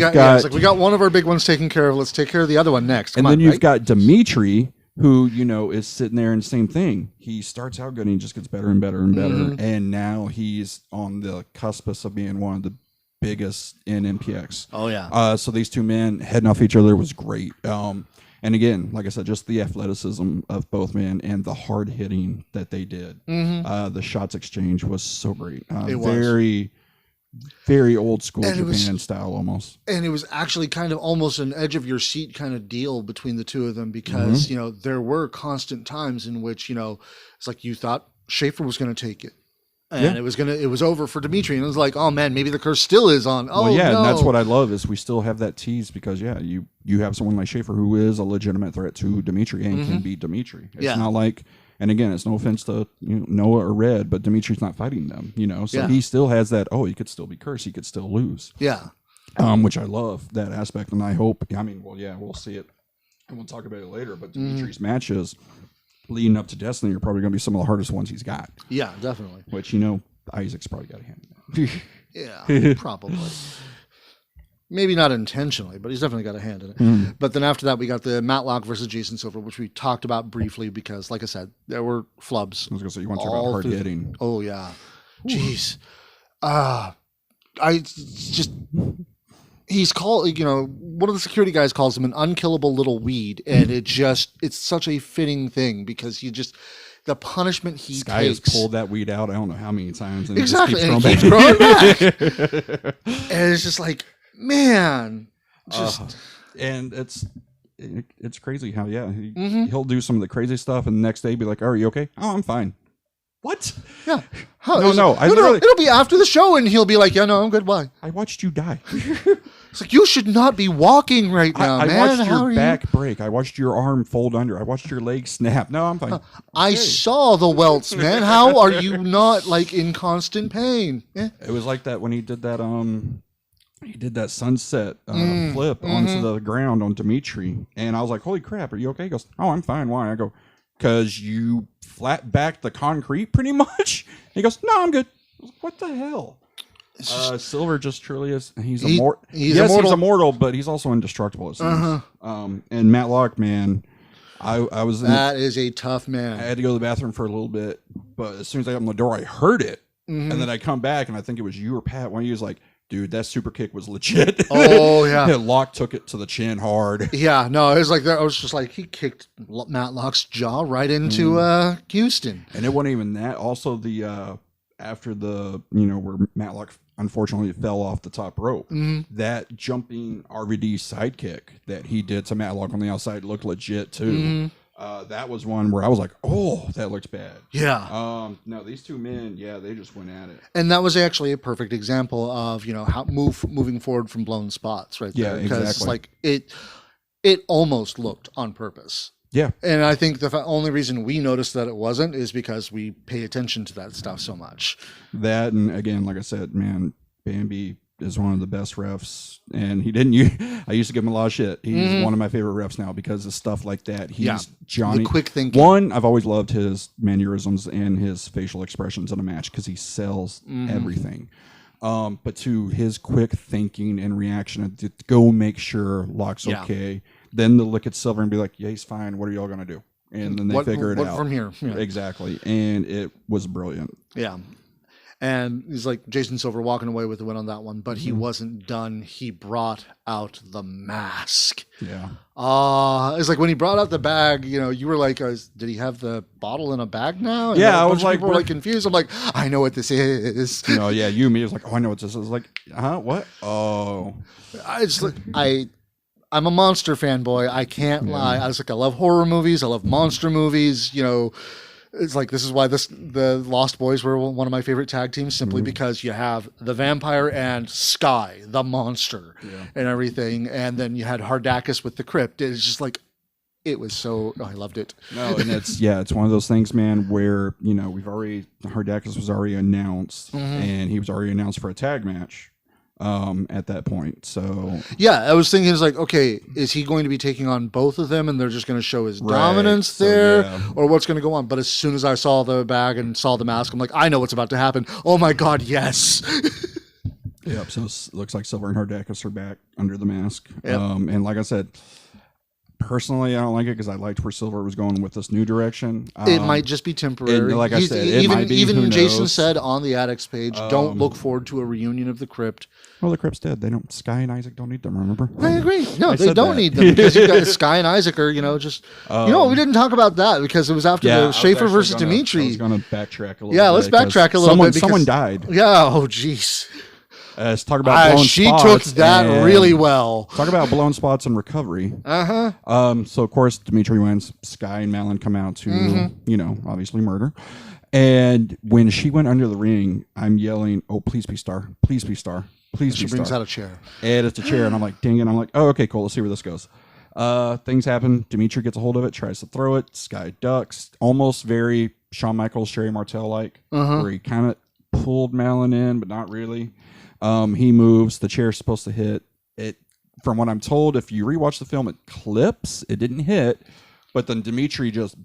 got one of our big ones taken care of. Let's take care of the other one next. Then you've got Dimitri, who, is sitting there and same thing. He starts out good and he just gets better and better and better. And now he's on the cusp of being one of the biggest in MPX. Oh, yeah. So these two men heading off each other was great. And again, like I said, just the athleticism of both men and the hard hitting that they did. The shots exchange was so great. It was. Very, very old school Japan style almost. And it was actually kind of almost an edge of your seat kind of deal between the two of them because, there were constant times in which, it's like you thought Schaefer was going to take it. And it was over for Dimitri. And it was like, oh man, maybe the curse still is on. Oh, well, yeah, no. And that's what I love is we still have that tease because, you have someone like Schaefer who is a legitimate threat to Dimitri and can beat Dimitri. It's not like, and again, it's no offense to Noah or Red, but Dimitri's not fighting them, so he still has that, he could still be cursed. He could still lose. Yeah. Which I love that aspect. And I hope, we'll see it and we'll talk about it later, but Dimitri's matches leading up to Destiny are probably going to be some of the hardest ones he's got. Yeah, definitely. Which, Isaac's probably got a hand in that. Yeah, probably. Maybe not intentionally, but he's definitely got a hand in it. But then after that, we got the Matlock versus Jason Silver, which we talked about briefly because, like I said, there were flubs. I was going to say, you want to talk about hard hitting. Oh, yeah. Jeez. He's called, one of the security guys calls him an unkillable little weed. And it's such a fitting thing because the punishment he this guy takes. Has pulled that weed out I don't know how many times. And exactly. It just keeps growing back. And it's just like, man. And it's crazy how, he'll do some of the crazy stuff and the next day be like, are you okay? Oh, I'm fine. What? Yeah. No. It'll be after the show and he'll be like, yeah, no, I'm good. Why? I watched you die. It's like, you should not be walking right now, man. I watched your back break. I watched your arm fold under. I watched your leg snap. No, I'm fine. I saw the welts, man. How are you not in constant pain? It was like that when he did that, sunset flip onto the ground on Dimitri. And I was like, holy crap, are you okay? He goes, oh, I'm fine. Why? I go, because you flat backed the concrete pretty much. He goes, no, I'm good. I was like, what the hell? Silver just truly is. He's immortal. He's immortal, but he's also indestructible. It seems. And Matlock, man, I was. That is a tough man. I had to go to the bathroom for a little bit, but as soon as I opened the door, I heard it, and then I come back, and I think it was you or Pat. One of you was like, "Dude, that super kick was legit." Oh yeah, Locke took it to the chin hard. Yeah, no, it was like that. I was just like, he kicked Matlock's jaw right into Houston, and it wasn't even that. Also, the after the where Matlock unfortunately fell off the top rope, that jumping RVD sidekick that he did to Matlock on the outside looked legit too. That was one where I was like, oh, that looked bad. Yeah. No, these two men, they just went at it. And that was actually a perfect example of, how moving forward from blown spots right there. Yeah, exactly. Because it almost looked on purpose. Yeah. And I think the only reason we noticed that it wasn't is because we pay attention to that stuff so much. That, and again, like I said, man, Bambi is one of the best refs, and he didn't use, I used to give him a lot of shit. He's one of my favorite refs now because of stuff like that. He's Johnny. The quick thinking. One, I've always loved his mannerisms and his facial expressions in a match because he sells everything. But two, his quick thinking and reaction to go make sure Locke's okay. Then to look at Silver and be like, yeah, he's fine. What are y'all going to do? And then they figure it out. From here? Yeah. Exactly. And it was brilliant. Yeah. And he's like Jason Silver walking away with the win on that one, but he wasn't done. He brought out the mask. Yeah. It's like when he brought out the bag, you were like, did he have the bottle in a bag now? And I was like, people were like confused. I'm like, I know what this is. You and me was like, oh, I know what this is. I was like, huh? What? Oh. I'm a monster fanboy. I can't lie. I was like, I love horror movies. I love monster movies. It's like, this is why the Lost Boys were one of my favorite tag teams, simply because you have the vampire and Sky, the monster, and everything. And then you had Hardacus with the crypt. It's just like, it was so, I loved it. No, and it's one of those things, man, where, Hardacus was already announced, and he was already announced for a tag match. At that point, so I was thinking, it's like, okay, is he going to be taking on both of them, and they're just going to show his dominance there, or what's going to go on? But as soon as I saw the bag and saw the mask, I'm like, I know what's about to happen. Oh my god, yes! Yep. So it looks like Silver and Hardacus are back under the mask. Yep. And like I said, personally, I don't like it because I liked where Silver was going with this new direction. It might just be temporary. Like I said, it might be. Even Who Jason knows? said on the Addocts page, don't look forward to a reunion of the Crypt. Well, the Crypt's dead. They don't. Sky and Isaac don't need them. Remember? I agree. No, they don't need them because you've got Sky and Isaac are just. We didn't talk about that because it was after the Schaefer versus Dimitri. I was going to backtrack a little. Yeah, let's backtrack a little bit. Someone died. Yeah. Oh, jeez. Let's talk about blown she spots. Took that really well. Talk about blown spots and recovery. So of course Dimitri wins. Sky and Malin come out to obviously murder. And when she went under the ring, I'm yelling, "Oh, please be Star! Please be Star! Please be Star!" She brings out a chair. And it's a chair, and I'm like, dang it! I'm like, oh, okay, cool. Let's see where this goes. Things happen. Dimitri gets a hold of it, tries to throw it. Sky ducks, almost very Shawn Michaels, Sherry Martel like, where he kind of pulled Malin in, but not really. He moves. The chair's supposed to hit. It, from what I'm told, if you rewatch the film, it clips. It didn't hit, but then Dimitri just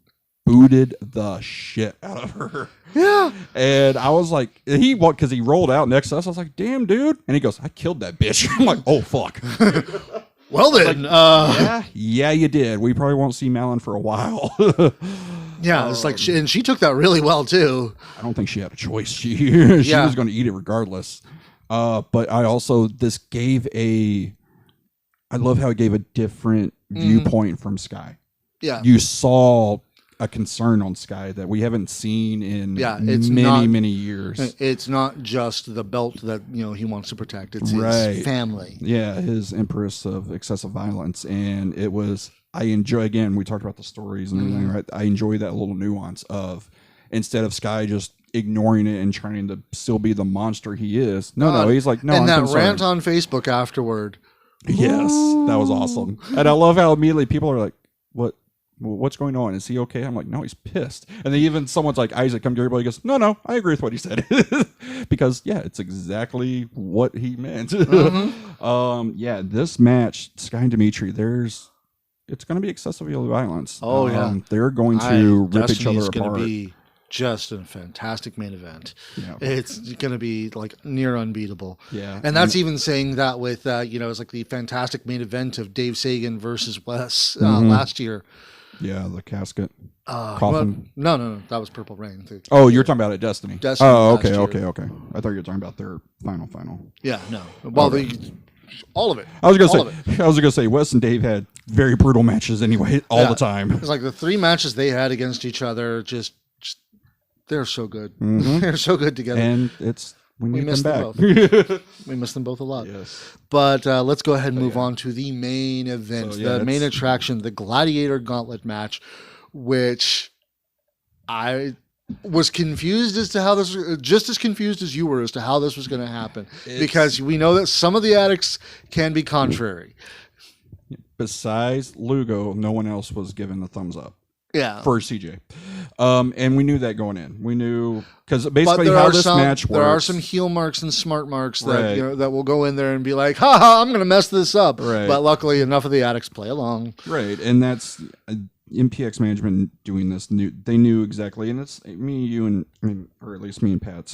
booted the shit out of her. Yeah. And I was like, because he rolled out next to us. I was like, damn, dude. And he goes, I killed that bitch. I'm like, oh, fuck. Well, then. Yeah, you did. We probably won't see Malin for a while. Yeah, it's like, she took that really well, too. I don't think she had a choice. She was going to eat it regardless. But I also, I love how it gave a different viewpoint from Sky. Yeah. You saw a concern on Sky that we haven't seen in many years. It's not just the belt that he wants to protect. It's his family. Yeah, his empress of excessive violence. And it was, I enjoy, again, we talked about the stories and everything, right? I enjoy that little nuance of, instead of Sky just ignoring it and trying to still be the monster he is. No, he's like, no, and I'm that concerned. rant on Facebook afterward. Yes, that was awesome. And I love how immediately people are like, what's going on? Is he okay? I'm like, no, he's pissed. And then even someone's like, Isaac, come to everybody, goes, no, I agree with what he said. Because it's exactly what he meant. This match, Sky and Dimitri, it's going to be excessive violence. Oh, yeah. They're going to rip each other apart. It's going to be just a fantastic main event. Yeah. It's going to be like near unbeatable. Yeah. And that's even saying that with, it's like the fantastic main event of Dave Sagan versus Wes last year. Yeah, the casket. Coffin. Well, no, that was Purple Rain. You're talking about it, Destiny. Oh, okay. I thought you were talking about their final. Yeah, no. Well, all of it. I was gonna say Wes and Dave had very brutal matches anyway, all the time. It's like the 3 matches they had against each other, just they're so good. They're so good together. And we miss them back. We miss them both a lot. Yes. But let's go ahead and move on to the main event, the main attraction, the Gladiator Gauntlet match, which I was confused as to how this, just as confused as you were as to how this was going to happen, because we know that some of the Addicts can be contrary. besides Lugo, no one else was given the thumbs up Yeah. for CJ. And we knew that going in. We knew because basically there how are this match works. There are some heel marks and smart marks that Right. that will go in there and be like, "Ha ha, I'm going to mess this up." Right. But luckily, enough of the addicts play along. Right, and that's MPX management doing this. They knew exactly, and it's me, you, and or at least me and Pat.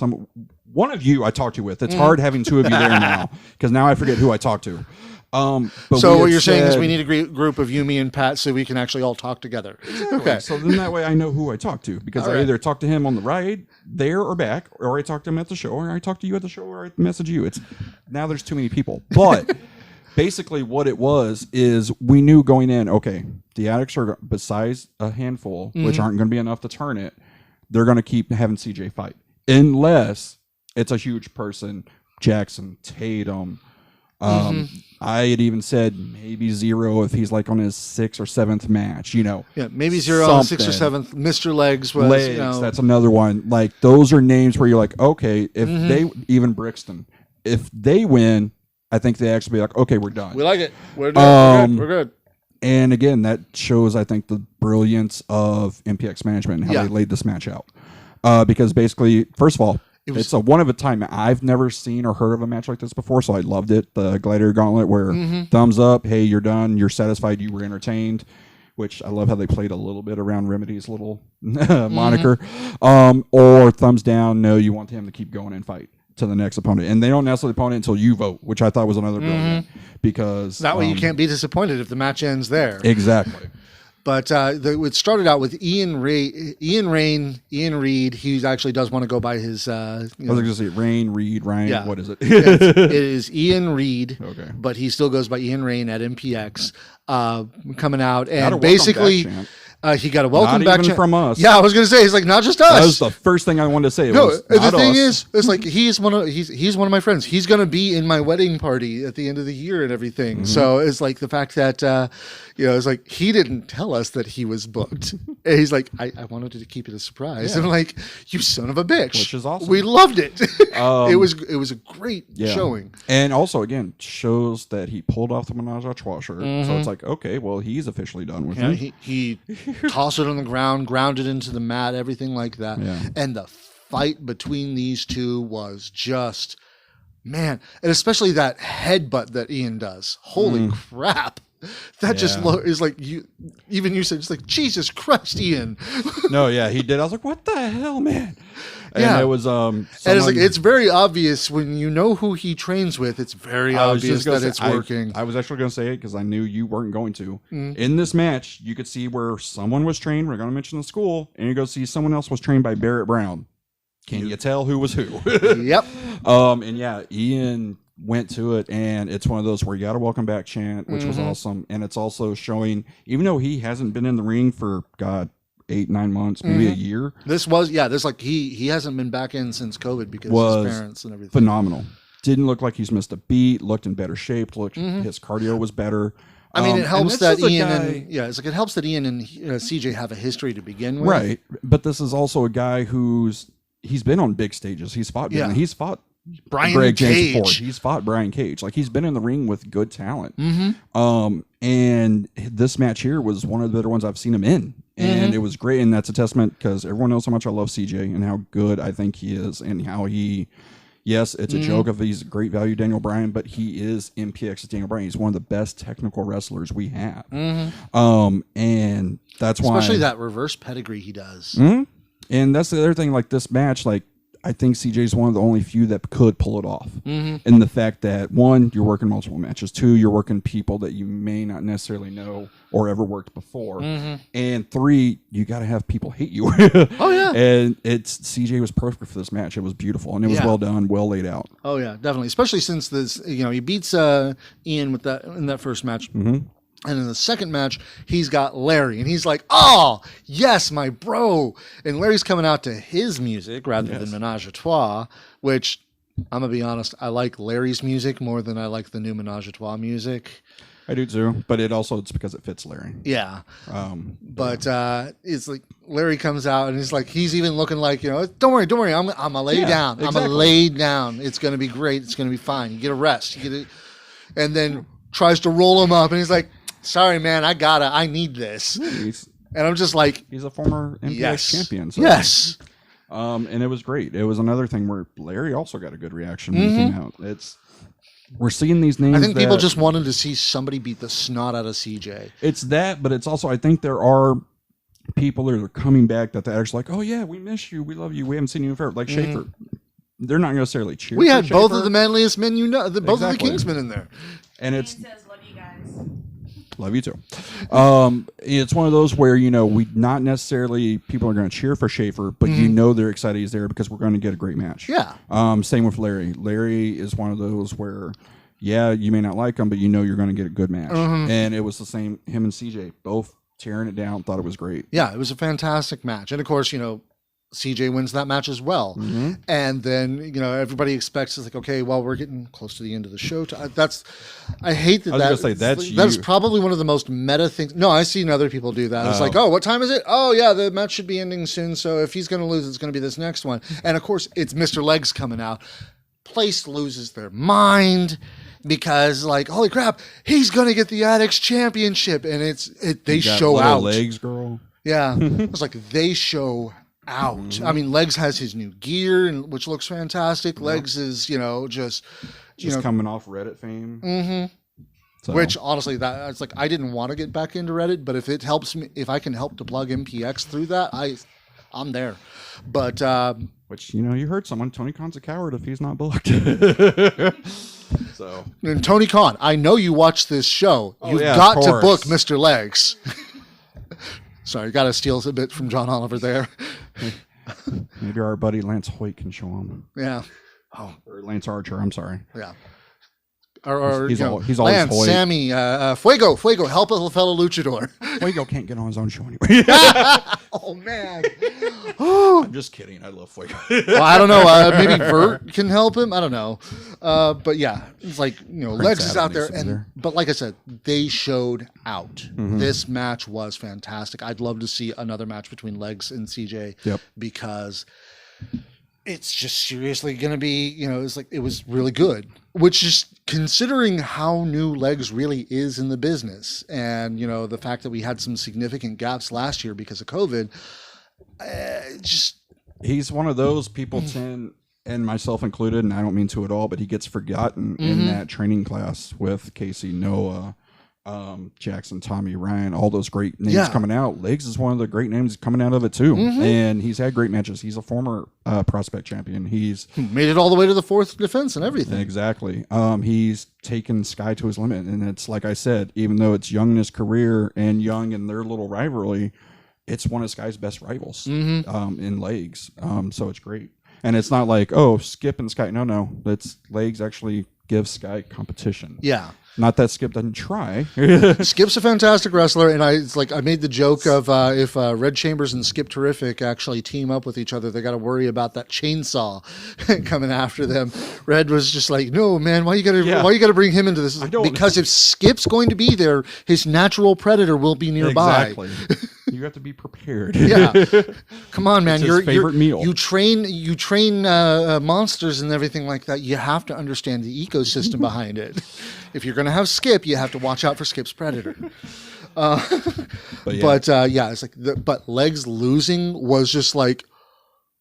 One of you I talked to with. It's hard having two of you there now because now I forget who I talked to. But so what you're saying is we need a group of you, me, and Pat so we can actually all talk together. Exactly. Okay. So then that way I know who I talked to because I either talked to him on the ride there or back, or I talked to him at the show, or I talked to you at the show, or I message you. It's now there's too many people. But basically what it was is we knew going in, okay, the addicts are, besides a handful, which aren't going to be enough to turn it, they're going to keep having CJ fight. Unless it's a huge person, Jackson, Tatum. I had even said maybe Zero if he's like on his 6th or 7th match, you know. Yeah, maybe Zero on the 6th or 7th. Mr. Legs was, Legs, that's another one. Like, those are names where you're like, okay, if they, even Brixton, if they win, I think they actually be like, okay, we're done. We like it. We're done. We're good. And again, that shows, I think, the brilliance of MPX management and how they laid this match out. Because basically, first of all, it's a one of a time. I've never seen or heard of a match like this before, so I loved it. The Gladiator Gauntlet, where thumbs up, hey, you're done, you're satisfied, you were entertained. Which I love how they played a little bit around Remedy's little moniker. Or thumbs down, no, you want him to keep going and fight to the next opponent. And they don't announce the opponent until you vote, which I thought was another brilliant. Because that way you can't be disappointed if the match ends there. Exactly. But it started out with Ian Reed. He actually does want to go by his. I was going to say Ryan. Yeah. What is it? It is Ian Reed. Okay. But he still goes by Ian Rain at MPX. Coming out Got a and basically welcome back chant. he got a welcome Not back even chant. from us. Yeah, I was going to say it's like not just us. That was the first thing I wanted to say. It No, was the not thing us. is, it's like he's one of my friends. He's going to be in my wedding party at the end of the year and everything. So it's like the fact that it's like he didn't tell us that he was booked. And he's like, I wanted to keep it a surprise. Yeah. And I'm like, you son of a bitch, Which is awesome. We loved it. It was a great showing. And also, again, shows that he pulled off the Menage a Trois shirt. So it's like, okay, well, he's officially done with it. He tossed it on the ground, grounded into the mat, everything like that. Yeah. And the fight between these two was just, man, and especially that headbutt that Ian does. Holy crap. That just is like you said, it's like, Jesus Christ, Ian. No, yeah, he did. I was like, what the hell, man? And Yeah. it was And it's like, it's very obvious when you know who he trains with, it's very obvious that it's working. I was actually going to say it because I knew you weren't going to. In this match, you could see where someone was trained. We're going to mention the school, and you go see someone else was trained by Barrett Brown. Can you tell who was who? Yep. And yeah, Ian went to it, and it's one of those where you got a welcome back chant, which was awesome. And it's also showing, even though he hasn't been in the ring for 8-9 months, maybe a year. This like he hasn't been back in since COVID because of his parents and everything. Phenomenal. Didn't look like he's missed a beat. Looked in better shape. His cardio was better. I mean, it helps that Ian it helps that Ian and CJ have a history to begin with, right? But this is also a guy he's been on big stages. He's fought. Yeah. He's fought Brian Greg Cage. James before. He's fought Brian Cage. Like, he's been in the ring with good talent. And this match here was one of the better ones I've seen him in. And it was great. And that's a testament because everyone knows how much I love CJ and how good I think he is and how yes, it's a joke of he's a great value Daniel Bryan, but he is MPX's Daniel Bryan. He's one of the best technical wrestlers we have. And that's why. Especially that reverse pedigree he does. And that's the other thing, like this match, like, I think CJ's one of the only few that could pull it off. In the fact that, one, you're working multiple matches. Two, you're working people that you may not necessarily know or ever worked before. And three, you got to have people hate you. Oh, yeah. And CJ was perfect for this match. It was beautiful. And it was well done, well laid out. Oh, yeah, definitely. Especially since he beats Ian with that in that first match. And in the second match, he's got Larry. And he's like, oh, yes, my bro. And Larry's coming out to his music rather than Menage a Trois, which, I'm going to be honest, I like Larry's music more than I like the new Menage a Trois music. I do too, but it's because it fits Larry. Yeah. But it's like Larry comes out and he's even looking like, don't worry, I'm going to lay down. Exactly. I'm going to lay down. It's going to be great. It's going to be fine. You get a rest. And then tries to roll him up and he's like, sorry, man, I need this. And I'm just like, He's a former MPX yes. champion. So. Yes. And it was great. It was another thing where Larry also got a good reaction when he came out. We're seeing these names. I think people just wanted to see somebody beat the snot out of CJ. It's that, but it's also, I think there are people that are coming back that they're actually like, oh yeah, we miss you, we love you, we haven't seen you in forever. Like Schaefer. They're not necessarily cheering. We had for both Schaefer. of the manliest men, both of the Exactly. Kingsmen in there. And Ian it's says, love you guys. love you too. It's one of those where, we not necessarily people are going to cheer for Schaefer, but they're excited he's there because we're going to get a great match. Yeah. Same with Larry. Larry is one of those where, yeah, you may not like him, but you're going to get a good match. And it was the same, him and CJ both tearing it down, thought it was great. Yeah, it was a fantastic match. And of course, CJ wins that match as well. And then, everybody expects it's like, okay, well, we're getting close to the end of the show. I hate that. I was going to say, that's probably one of the most meta things. No, I've seen other people do that. It's like, oh, what time is it? Oh, yeah, the match should be ending soon. So if he's going to lose, it's going to be this next one. And of course, it's Mr. Legs coming out. Place loses their mind because, like, holy crap, he's going to get the Addocts championship. And they show out. Legs, girl. Yeah. It's like they show out. I mean, Legs has his new gear, which looks fantastic. Legs is, just coming off Reddit fame. So. Which honestly, it's like I didn't want to get back into Reddit, but if it helps me, if I can help to plug MPX through that, I'm there. But which you heard someone. Tony Khan's a coward if he's not booked. So and Tony Khan, I know you watch this show. You've yeah, got of to course. book Mr. Legs. Sorry, got to steal a bit from John Oliver there. Maybe our buddy Lance Hoyt can show him. Yeah. Oh, or Lance Archer. I'm sorry. Yeah. Or he's always Lance, Hoyt. Sammy, Fuego, help a fellow luchador. Fuego can't get on his own show anyway. Oh man. I'm just kidding. I love Fuego. Well, I don't know. Maybe Vert can help him. I don't know. But yeah, it's like Legs is out there, but like I said, they showed out. This match was fantastic. I'd love to see another match between Legs and CJ because it's just seriously going to be, it's like it was really good. Which is considering how new Legs really is in the business, and the fact that we had some significant gaps last year because of COVID. He's one of those people tend, and myself included, and I don't mean to at all, but he gets forgotten in that training class with Casey, Noah, Jackson, Tommy, Ryan, all those great names coming out. Legs is one of the great names coming out of it too, and he's had great matches. He's a former prospect champion. He's made it all the way to the fourth defense and everything. Exactly. He's taken Sky to his limit, and it's like I said, even though it's young in his career and young in their little rivalry, it's one of Sky's best rivals in Legs. So it's great. And it's not like, oh, Skip and Sky. No. It's Legs actually gives Sky competition. Yeah. Not that Skip doesn't try. Skip's a fantastic wrestler, and I made the joke of if Red Chambers and Skip Terrific actually team up with each other, they got to worry about that chainsaw coming after them. Red was just like, no, man, why you got to bring him into this? Because if Skip's going to be there, his natural predator will be nearby. Exactly. You have to be prepared. Yeah, come on, man. It's his favorite meal. You train monsters and everything like that. You have to understand the ecosystem behind it. If you're going to have Skip, you have to watch out for Skip's predator. It's like, but Legs losing was just like,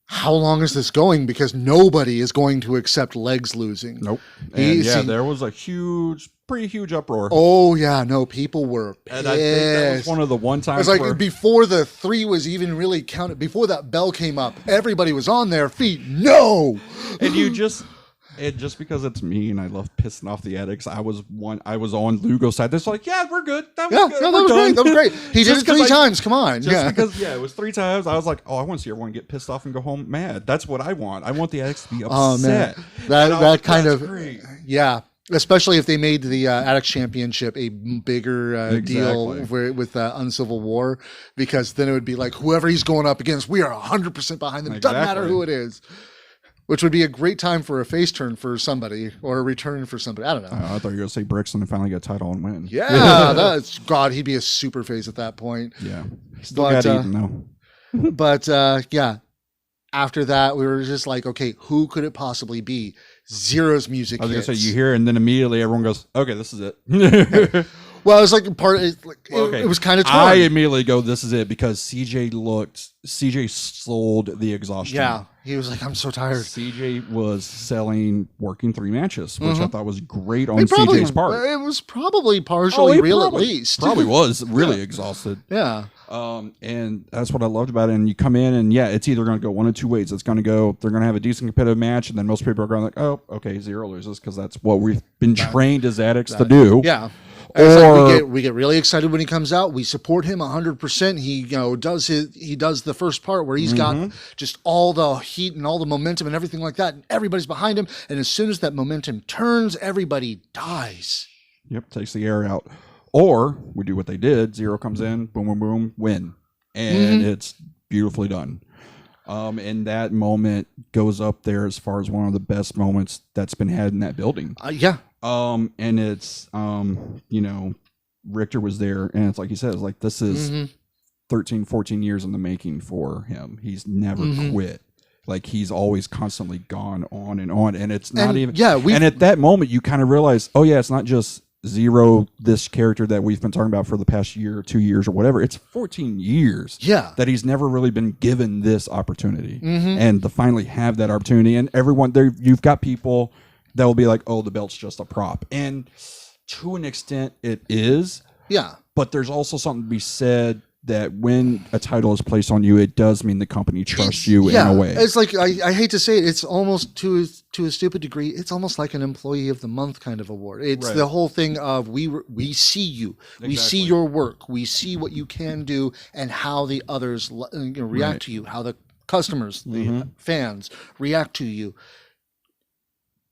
how long is this going? Because nobody is going to accept Legs losing. Nope. There was a pretty huge uproar. Oh yeah, no, people were pissed. And I think that was one of the one times. It's like before the 3 was even really counted, before that bell came up, everybody was on their feet. No, and just because it's me and I love pissing off the Addicts, I was on Lugo's side. They're like, yeah, we're good. That was good. No, that was great. That was great. He did it 3 times. Come on. Because it was 3 times. I was like, oh, I want to see everyone get pissed off and go home mad. That's what I want. I want the Addicts to be upset. Oh man, that kind of great. Yeah. Especially if they made the Addicts Championship a bigger deal with Uncivil War, because then it would be like, whoever he's going up against, we are 100% behind them. Exactly. Doesn't matter who it is. Which would be a great time for a face turn for somebody or a return for somebody. I don't know. I thought you were going to say Brixton and finally get a title and win. Yeah, he'd be a super face at that point. Yeah. Still got eaten, though. But after that, we were just like, okay, who could it possibly be? Zero's music hits. I was going to say, you hear it, and then immediately everyone goes, okay, this is it. Well, it was like it was kind of torn. I immediately go, this is it, because CJ sold the exhaustion. Yeah, he was like, I'm so tired. CJ was working 3 matches, which I thought was great on CJ's part. It was probably partially real at least. Probably was really exhausted. Yeah. And that's what I loved about it. And you come in and it's either going to go one of two ways. It's going to go, they're going to have a decent competitive match, and then most people are going like, oh, okay, Zero loses, because that's what we've been trained as addicts to do. Yeah. Or we get really excited when he comes out. We support him 100%. He does the first part where he's got just all the heat and all the momentum and everything like that, and everybody's behind him. And as soon as that momentum turns, everybody dies. Yep, takes the air out. Or we do what they did. Zero comes in, boom, boom, boom, win. And it's beautifully done. And that moment goes up there as far as one of the best moments that's been had in that building. Yeah. And it's, Richter was there, and it's like he says, like, this is 13, 14 years in the making for him. He's never quit. Like, he's always constantly gone on. And it's not and at that moment, you kind of realize, oh, yeah, it's not just Zero, this character that we've been talking about for the past year or 2 years or whatever. It's 14 years that he's never really been given this opportunity. And to finally have that opportunity, and everyone there, you've got people that will be like, oh, the belt's just a prop. And to an extent it is. Yeah. But there's also something to be said that when a title is placed on you, it does mean the company trusts you in a way. It's like, I hate to say it, it's almost to a stupid degree, it's almost like an employee of the month kind of award. It's the whole thing of we see you, we see your work, we see what you can do, and how the others react to you, how the customers, the fans react to you.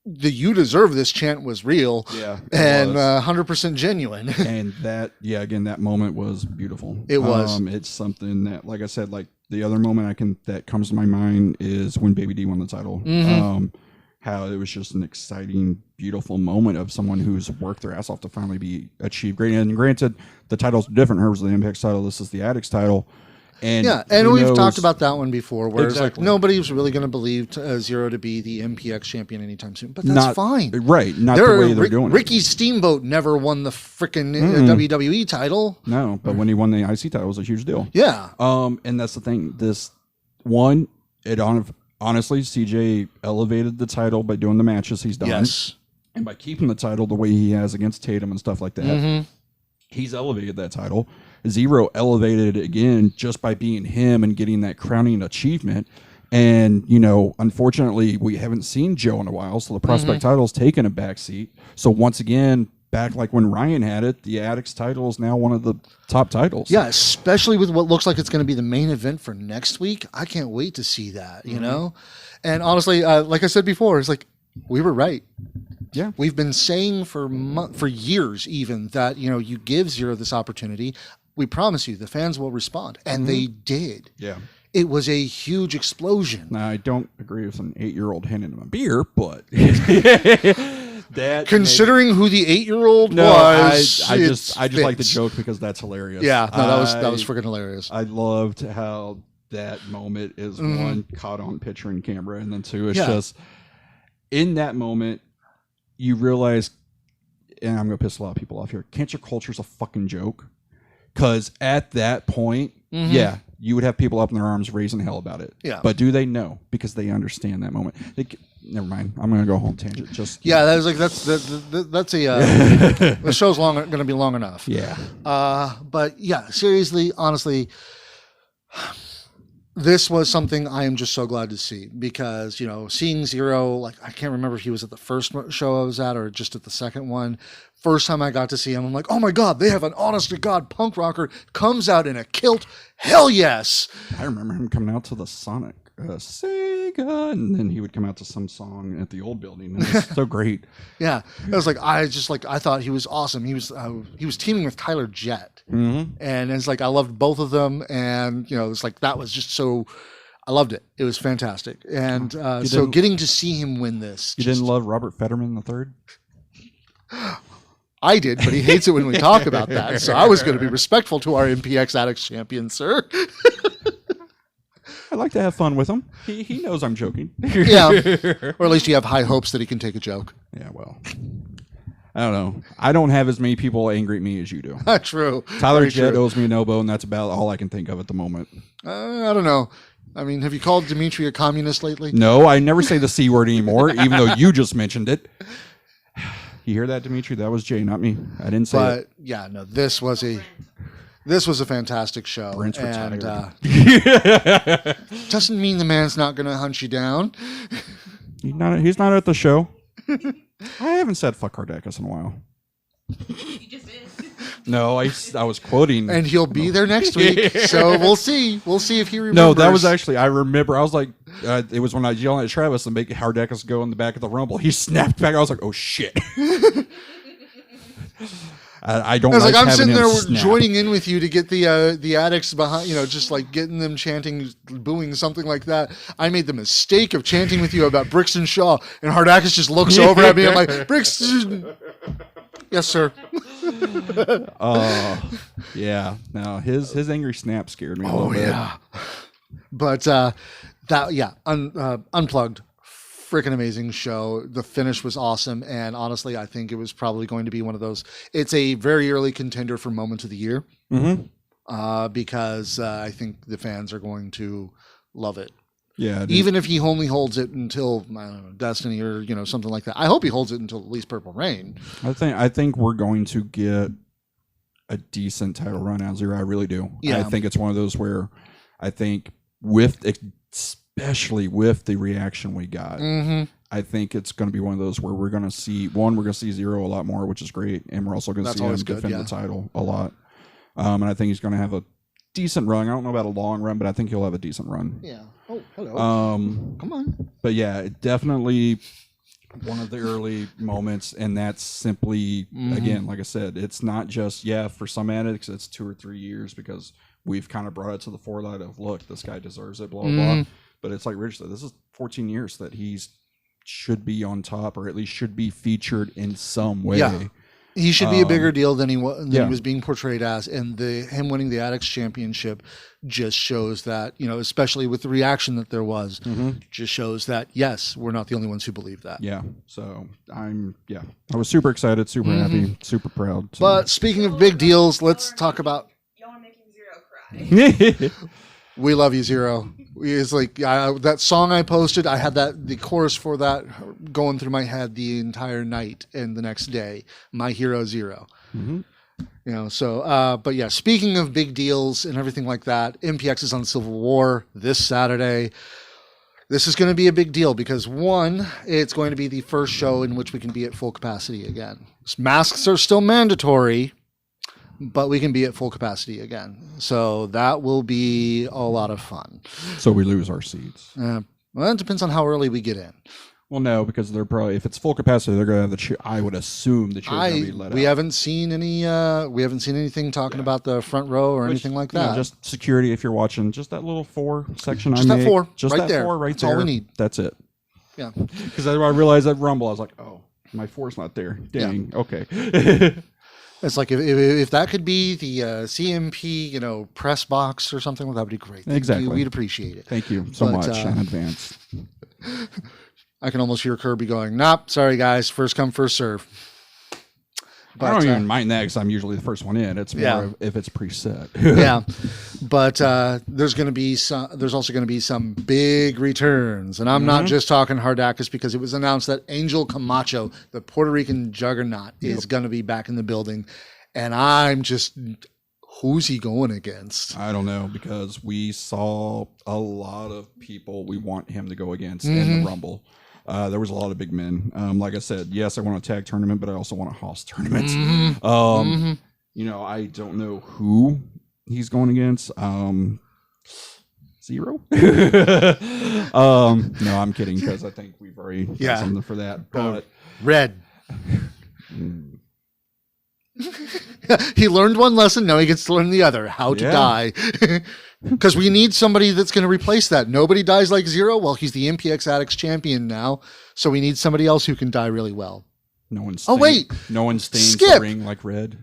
The "you deserve this" chant was real, and 100% genuine. And that, again, that moment was beautiful. It was. It's something that, like I said, like the other moment that comes to my mind is when Baby D won the title. How it was just an exciting, beautiful moment of someone who's worked their ass off to finally be achieved great. And granted, the titles are different. Hers was the MPX title. This is the Addocts title. And we've talked about that one before, where it's like nobody was really going to believe Zero to be the MPX champion anytime soon. But that's fine. Right. Not the way they're doing it. Ricky Steamboat never won the freaking WWE title. No, but when he won the IC title, it was a huge deal. Yeah. And that's the thing. Honestly, CJ elevated the title by doing the matches he's done. Yes. And by keeping the title the way he has against Tatum and stuff like that. He's elevated that title. Zero elevated it again just by being him and getting that crowning achievement. And, unfortunately, we haven't seen Joe in a while, so the prospect title's taken a backseat. So once again, back like when Ryan had it, the Addicts title is now one of the top titles. Yeah, especially with what looks like it's going to be the main event for next week. I can't wait to see that, you know? And honestly, like I said before, it's like, we were right. Yeah, we've been saying for years even that you give Zero this opportunity. We promise you the fans will respond, and they did. Yeah, it was a huge explosion. Now, I don't agree with an 8-year-old handing him a beer, but that considering who the 8-year-old was, I just like the joke because that's hilarious. Yeah, no, that was freaking hilarious. I loved how that moment is one caught on picture and camera, and then two, it's just in that moment. You realize, and I'm going to piss a lot of people off here, cancel culture is a fucking joke. Because at that point, you would have people up in their arms raising hell about it. Yeah. But do they know? Because they understand that moment. Never mind. I'm going to go home tangent. That's the show's going to be long enough. Yeah. But yeah, seriously, honestly, this was something I am just so glad to see because, seeing Zero, like, I can't remember if he was at the first show I was at or just at the second one. First time I got to see him, I'm like, oh my God, they have an honest to God punk rocker comes out in a kilt. Hell yes. I remember him coming out to the Sonic Sega, and then he would come out to some song at the old building. It was so great. Yeah. It was like, I thought he was awesome. He was teaming with Tyler Jett. And it's like, I loved both of them. And, it's like, that was just so, I loved it. It was fantastic. And so getting to see him win this. You didn't love Robert Fetterman III? I did, but he hates it when we talk about that. So I was going to be respectful to our MPX Addicts champion, sir. I like to have fun with him. He knows I'm joking. Yeah. Or at least you have high hopes that he can take a joke. Yeah, well. I don't know. I don't have as many people angry at me as you do. True. Tyler Very Jett true. owes me an elbow, and that's about all I can think of at the moment. I don't know. I mean, have you called Dimitri a communist lately? No, I never say the C word anymore, even though you just mentioned it. You hear that, Dimitri? That was Jay, not me. I didn't say it. But yeah, no, this was a fantastic show. Brent's and retired. doesn't mean the man's not going to hunt you down. He's not at the show. I haven't said fuck Hardacus in a while. You just did. No, I was quoting. And he'll be there next week. So we'll see. We'll see if he remembers. No, that was actually, I remember. I was like, it was when I was yelling at Travis and make Hardacus go in the back of the Rumble. He snapped back. I was like, oh shit. I don't. I was like, I'm having sitting there him snap. joining in with you to get the addicts behind, just like getting them chanting, booing, something like that. I made the mistake of chanting with you about Brixton Shaw, and Hardacus just looks over at me. I'm like, Brixton. Yes, sir. Yeah. No, his angry snap scared me a little bit. Yeah. But Unplugged, freaking amazing show. The finish was awesome, and honestly, I think it was probably going to be one of those. It's a very early contender for Moment of the Year, because I think the fans are going to love it. Yeah. Even if he only holds it until, I don't know, Destiny or something like that. I hope he holds it until at least Purple Rain. I think we're going to get a decent title run out of Zero. I really do. Yeah. I think it's one of those where I think especially with the reaction we got, I think it's going to be one of those where we're going to see Zero a lot more, which is great, and we're also going to see him defend the title a lot. And I think he's going to have a decent run. I don't know about a long run, but I think he'll have a decent run. Yeah. Oh, hello. Come on. But yeah, definitely one of the early moments, and that's simply, again, like I said, it's not just, for some addicts, it's 2 or 3 years because we've kind of brought it to the forelight of, look, this guy deserves it, blah, blah, blah. But it's like Rich said, this is 14 years that should be on top, or at least should be featured in some way. Yeah. He should be a bigger deal than he was being portrayed as, and him winning the Addicts Championship just shows that, especially with the reaction that there was, just shows that, yes, we're not the only ones who believe that. Yeah. So I was super excited, super happy, super proud. So. But speaking of big deals, let's talk about. Y'all are making Zero cry. We love you, Zero. It's like that song I posted. I had the chorus for that going through my head the entire night and the next day. My hero, Zero. But yeah. Speaking of big deals and everything like that, MPX is on Civil War this Saturday. This is going to be a big deal because one, it's going to be the first show in which we can be at full capacity again. Masks are still mandatory, but we can be at full capacity again. So that will be a lot of fun. So we lose our seats. Well, it depends on how early we get in. Well, no, because they're probably, if it's full capacity, they're going to have the chair. I would assume the chair's going to be let out. We haven't seen anything talking about the front row or anything like that. Just security, if you're watching, just that little 4 section just I that made. 4, just right that there. 4 right That's there. all we need. That's it. Yeah. Because I realized that Rumble, I was like, oh, my 4's not there. Dang. Yeah. Okay. It's like if that could be the CMP, press box or something, that would be great. Exactly. We'd appreciate it. Thank you so much in advance. I can almost hear Kirby going, nope, sorry guys, first come, first serve. But, I don't even mind that because I'm usually the first one in. It's more of if it's preset. Yeah, but there's also going to be some big returns, and I'm not just talking Hardacus because it was announced that Angel Camacho, the Puerto Rican juggernaut, is going to be back in the building, and I'm just, who's he going against? I don't know, because we saw a lot of people we want him to go against in the Rumble. There was a lot of big men. Like I said, yes, I want a tag tournament, but I also want a Hoss tournament. I don't know who he's going against. Zero? No, I'm kidding, because I think we've already done something for that. But Red. He learned one lesson. Now he gets to learn the other. How to die. Because we need somebody that's going to replace that. Nobody dies like Zero. Well, he's the MPX Addicts champion now. So we need somebody else who can die really well. No one stains the ring like Red.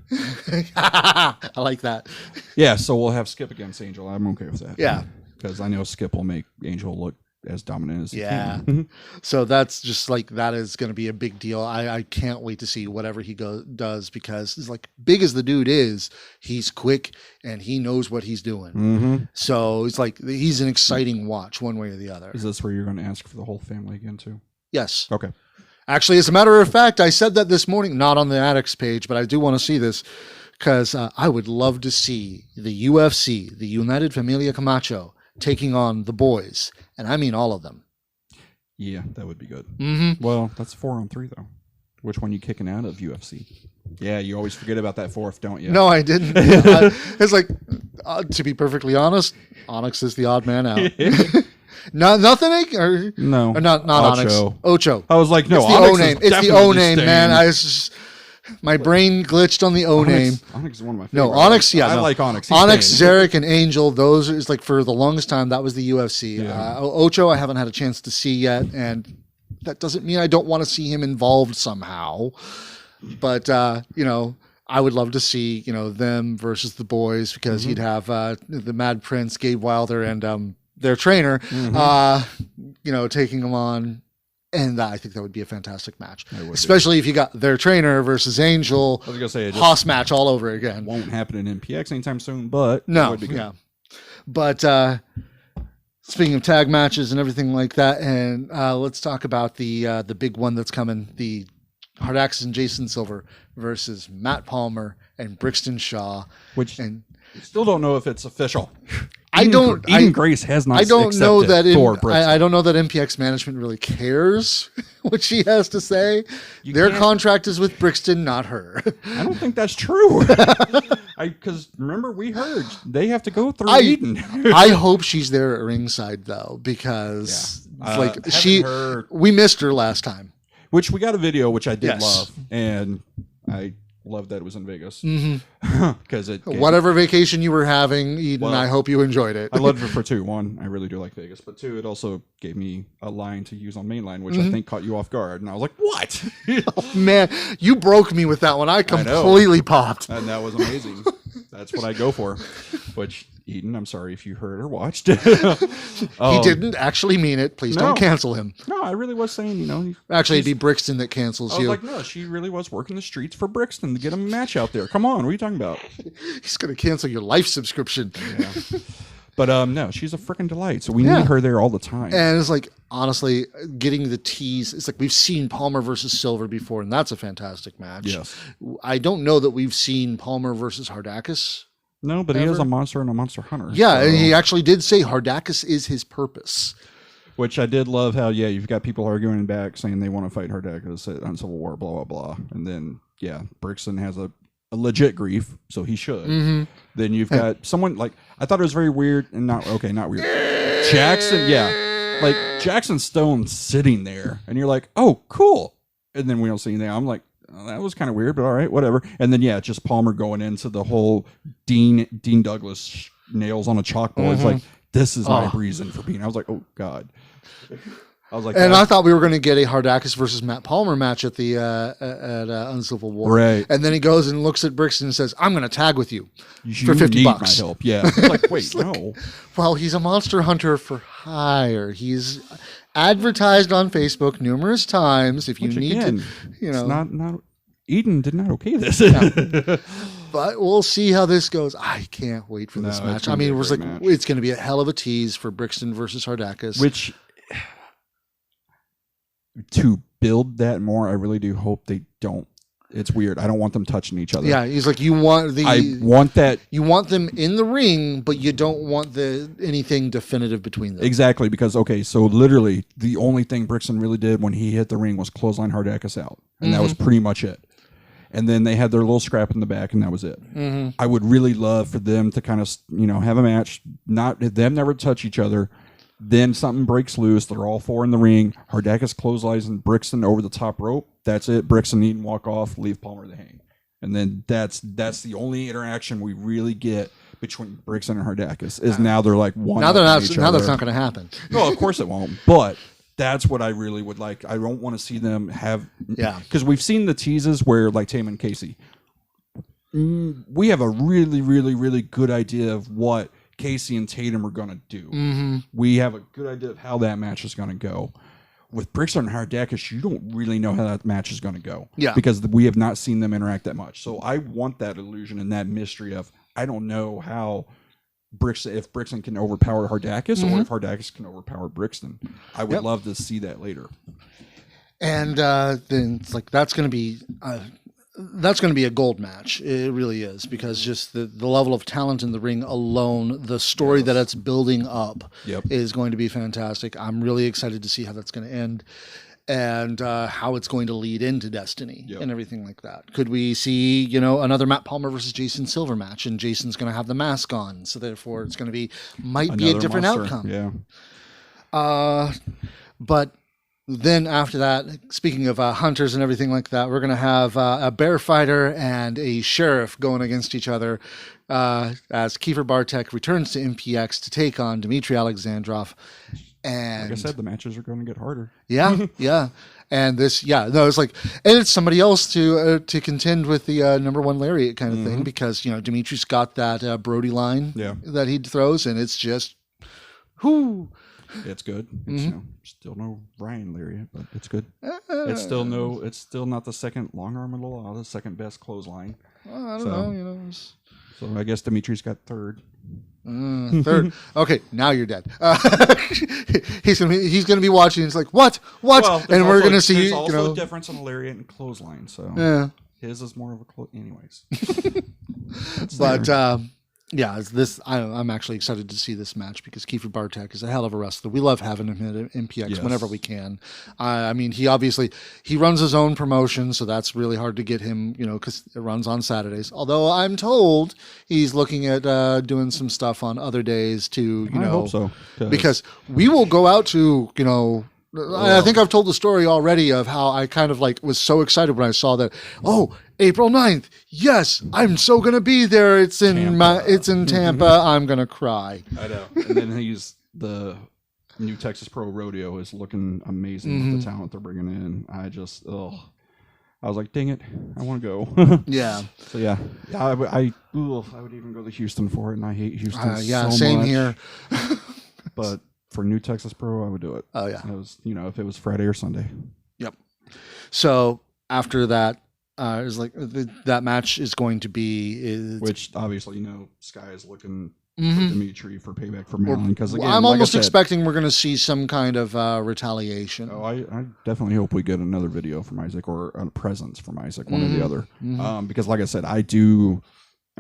I like that. Yeah, so we'll have Skip against Angel. I'm okay with that. Yeah. Because I know Skip will make Angel look as dominant as he Yeah. can. So that's just like, that is going to be a big deal. I can't wait to see whatever he does, because it's like, big as the dude is, he's quick and he knows what he's doing. Mm-hmm. So it's like, he's an exciting watch one way or the other. Is this where you're going to ask for the whole family again too? Yes. Okay. Actually, as a matter of fact, I said that this morning, not on the Addocts page, but I do want to see this, because I would love to see the UFC, the United Familia Camacho, taking on the boys. And I mean all of them. Yeah, that would be good. Mm-hmm. Well, that's 4-on-3 though. Which one you kicking out of UFC? Yeah, you always forget about that fourth, don't you? No, I didn't. It's like, to be perfectly honest, Onyx is the odd man out. Nothing, or No. or not Ocho. Onyx. Ocho. I was like, no, It's the Onyx O is name. It's the definitely O name, staying. man. My brain glitched on the O name. Onyx is one of my No, favorites. Onyx, yeah. I no. like Onyx. He's Onyx, staying. Zarek, and Angel, those is like, for the longest time, that was the UFC. Yeah. Ocho, I haven't had a chance to see yet, and that doesn't mean I don't want to see him involved somehow. But, I would love to see, them versus the boys, because you'd have the Mad Prince, Gabe Wilder, and their trainer, taking them on. And I think that would be a fantastic match, especially if you got their trainer versus Angel. I was gonna say, it Hoss match all over again. won't happen in MPX anytime soon, but it No, would be good. yeah. But speaking of tag matches and everything like that, and let's talk about the big one that's coming: the Hardax and Jason Silver versus Matt Palmer and Brixton Shaw. Which And still don't know if it's official. Eden Grace has not. I don't know accepted that for Brixton. I don't know that MPX management really cares what she has to say. Their can't- contract is with Brixton, not her. I don't think that's true. Because remember, we heard they have to go through Eden. I hope she's there at ringside though, because we missed her last time. Which we got a video, which I did Yes. love, and I love that it was in Vegas because it. Whatever vacation you were having, Eden, Well, I hope you enjoyed it. I loved it for two. One, I really do like Vegas, but two, it also gave me a line to use on Mainline, which I think caught you off guard, and I was like, "What?" Man, you broke me with that one. I completely popped. And that was amazing. That's what I go for. Which, Eden, I'm sorry if you heard or watched. He didn't actually mean it. Please No. don't cancel him. No, I really was saying, Actually, it'd be Brixton that cancels I was you. like, no, she really was working the streets for Brixton to get him a match out there. Come on, what are you talking about? He's going to cancel your life subscription. Yeah. But no, she's a freaking delight. So we need her there all the time. And it's like, honestly, getting the tease, it's like we've seen Palmer versus Silver before, and that's a fantastic match. Yes. I don't know that we've seen Palmer versus Hardakis. No, but he is a monster and a monster hunter. Yeah, so- and he actually did say Hardakis is his purpose. Which I did love how, you've got people arguing back saying they want to fight Hardakis on Civil War, blah, blah, blah. And then, Brixton has a legit grief, so he should. Then you've got someone like, I thought it was very weird and not weird. Jackson, like Jackson Stone sitting there, and you're like, oh, cool. And then we don't see anything. I'm like, oh, that was kind of weird, but all right, whatever. And then, just Palmer going into the whole Dean Douglas nails on a chalkboard. It's like, this is my reason for being. I was like, oh, God. I was like, and I thought we were going to get a Hardakis versus Matt Palmer match at the Uncivil War. Right. And then he goes and looks at Brixton and says, I'm going to tag with you for you $50. need my help. Yeah. It's like, wait, no. Well, he's a monster hunter for hire. He's advertised on Facebook numerous times. If you Which, need again, to, it's not Eden did not okay this. But we'll see how this goes. I can't wait for this No, match. it's I gonna be mean, a it was great like match. it's going to be a hell of a tease for Brixton versus Hardakis. Which, to build that more, I really do hope they don't. It's weird. I don't want them touching each other. Yeah, he's like, you want I want that. you want them in the ring, but you don't want anything definitive between them. Exactly, because, so literally the only thing Brixton really did when he hit the ring was clothesline Hardakis out. And that was pretty much it. And then they had their little scrap in the back, and that was it. I would really love for them to kind of, have a match, not them never touch each other. Then something breaks loose. They're all four in the ring. Hardakis clotheslines and Brixton over the top rope. That's it. Brixton need to walk off, leave Palmer to hang. And then that's the only interaction we really get between Brixton and Hardakis is now they're like one. Now that's other. not going to happen. No, of course it won't. But that's what I really would like. I don't want to see them have. Yeah. Because we've seen the teases where, like Taman and Casey, we have a really, really, really good idea of what Casey and Tatum are going to do. Mm-hmm. We have a good idea of how that match is going to go. With Brixton and Hardacus, you don't really know how that match is going to go. Yeah. Because we have not seen them interact that much. So I want that illusion and that mystery of, I don't know how if Brixton can overpower Hardacus or if Hardacus can overpower Brixton. I would love to see that later. And then it's like that's going to be a gold match. It really is, because just the level of talent in the ring alone, the story that it's building up is going to be fantastic. I'm really excited to see how that's going to end and how it's going to lead into Destiny and everything like that. Could we see, another Matt Palmer versus Jason Silver match, and Jason's going to have the mask on, so therefore it's going to be be a different outcome. Yeah. But then after that, speaking of hunters and everything like that, we're going to have a bear fighter and a sheriff going against each other as Kiefer Bartek returns to MPX to take on Dmitry Alexandrov. And like I said, the matches are going to get harder. Yeah. And it's like, and it's somebody else to contend with the number one lariat kind of thing, because, Dimitri's got that Brody line that he throws, and it's just, whoo. It's good. It's still no Ryan Lariat, but it's good. It's still not the second long arm of the law, the second best clothesline. I don't know. So I guess Dimitri's got third. Third. Okay, now you're dead. He's gonna be watching. It's like what? Well, and we're gonna see. There's also a difference in a lariat and clothesline. So his is more of a anyways. But. I'm actually excited to see this match, because Kiefer Bartek is a hell of a wrestler. We love having him at MPX whenever we can. I mean, he runs his own promotion, so that's really hard to get him, because it runs on Saturdays. Although I'm told he's looking at doing some stuff on other days too. I hope so, because we will go out to I think I've told the story already of how I kind of was so excited when I saw that. Oh, April 9th. Yes, I'm so going to be there. It's in Tampa. I'm going to cry. I know. And then the new Texas Pro Rodeo is looking amazing with the talent they're bringing in. I was like, dang it, I want to go. Yeah. So I would even go to Houston for it, and I hate Houston so same much. Here. But for new Texas Pro, I would do it. Oh yeah. It was, if it was Friday or Sunday. Yep. So after that, it's like that match is going to be, which obviously Sky is looking for Dimitri for payback for Maryland, because again, I'm almost expecting we're going to see some kind of retaliation. Oh, I definitely hope we get another video from Isaac, or a presence from Isaac, one or the other. Because like I said, I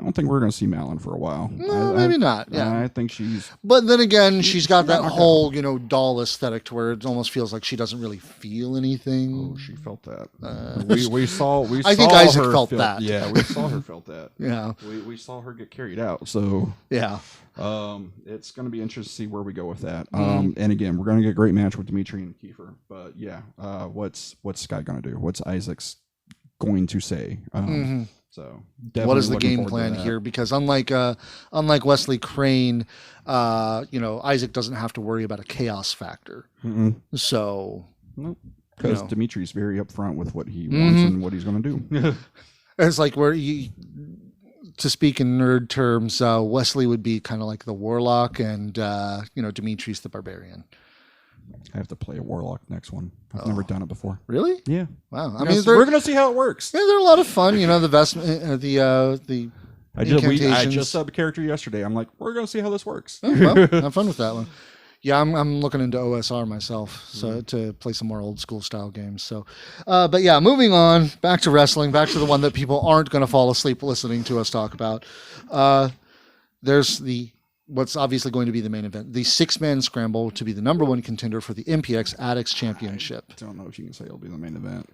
don't think we're going to see Malin for a while. No, maybe not. Yeah, I think she's. But then again, she's got that whole doll aesthetic to where it almost feels like she doesn't really feel anything. Oh, she felt that. We saw. I think Isaac felt that. Yeah, we saw her felt that. Yeah, we saw her get carried out. So yeah, it's going to be interesting to see where we go with that. And again, we're going to get a great match with Dimitri and Kiefer. But what's Scott going to do? What's Isaac's going to say? So what is the game plan here? Because unlike Wesley Crane, Isaac doesn't have to worry about a chaos factor. So because Dimitri's very upfront with what he wants and what he's going to do. It's like to speak in nerd terms, Wesley would be kind of like the warlock, and Dimitri's the barbarian. I have to play a warlock next one. I've never done it before. Really? Yeah. Wow. We're gonna see how it works. Yeah, they're a lot of fun. The vestment, the. I just subbed a character yesterday. I'm like, we're gonna see how this works. Oh, well, have fun with that one. Yeah, I'm looking into OSR myself, so to play some more old school style games. So, but yeah, moving on back to wrestling, back to the one that people aren't going to fall asleep listening to us talk about. There's what's obviously going to be the main event, the 6-man scramble to be the number one contender for the MPX Addocts Championship. I don't know if you can say it'll be the main event.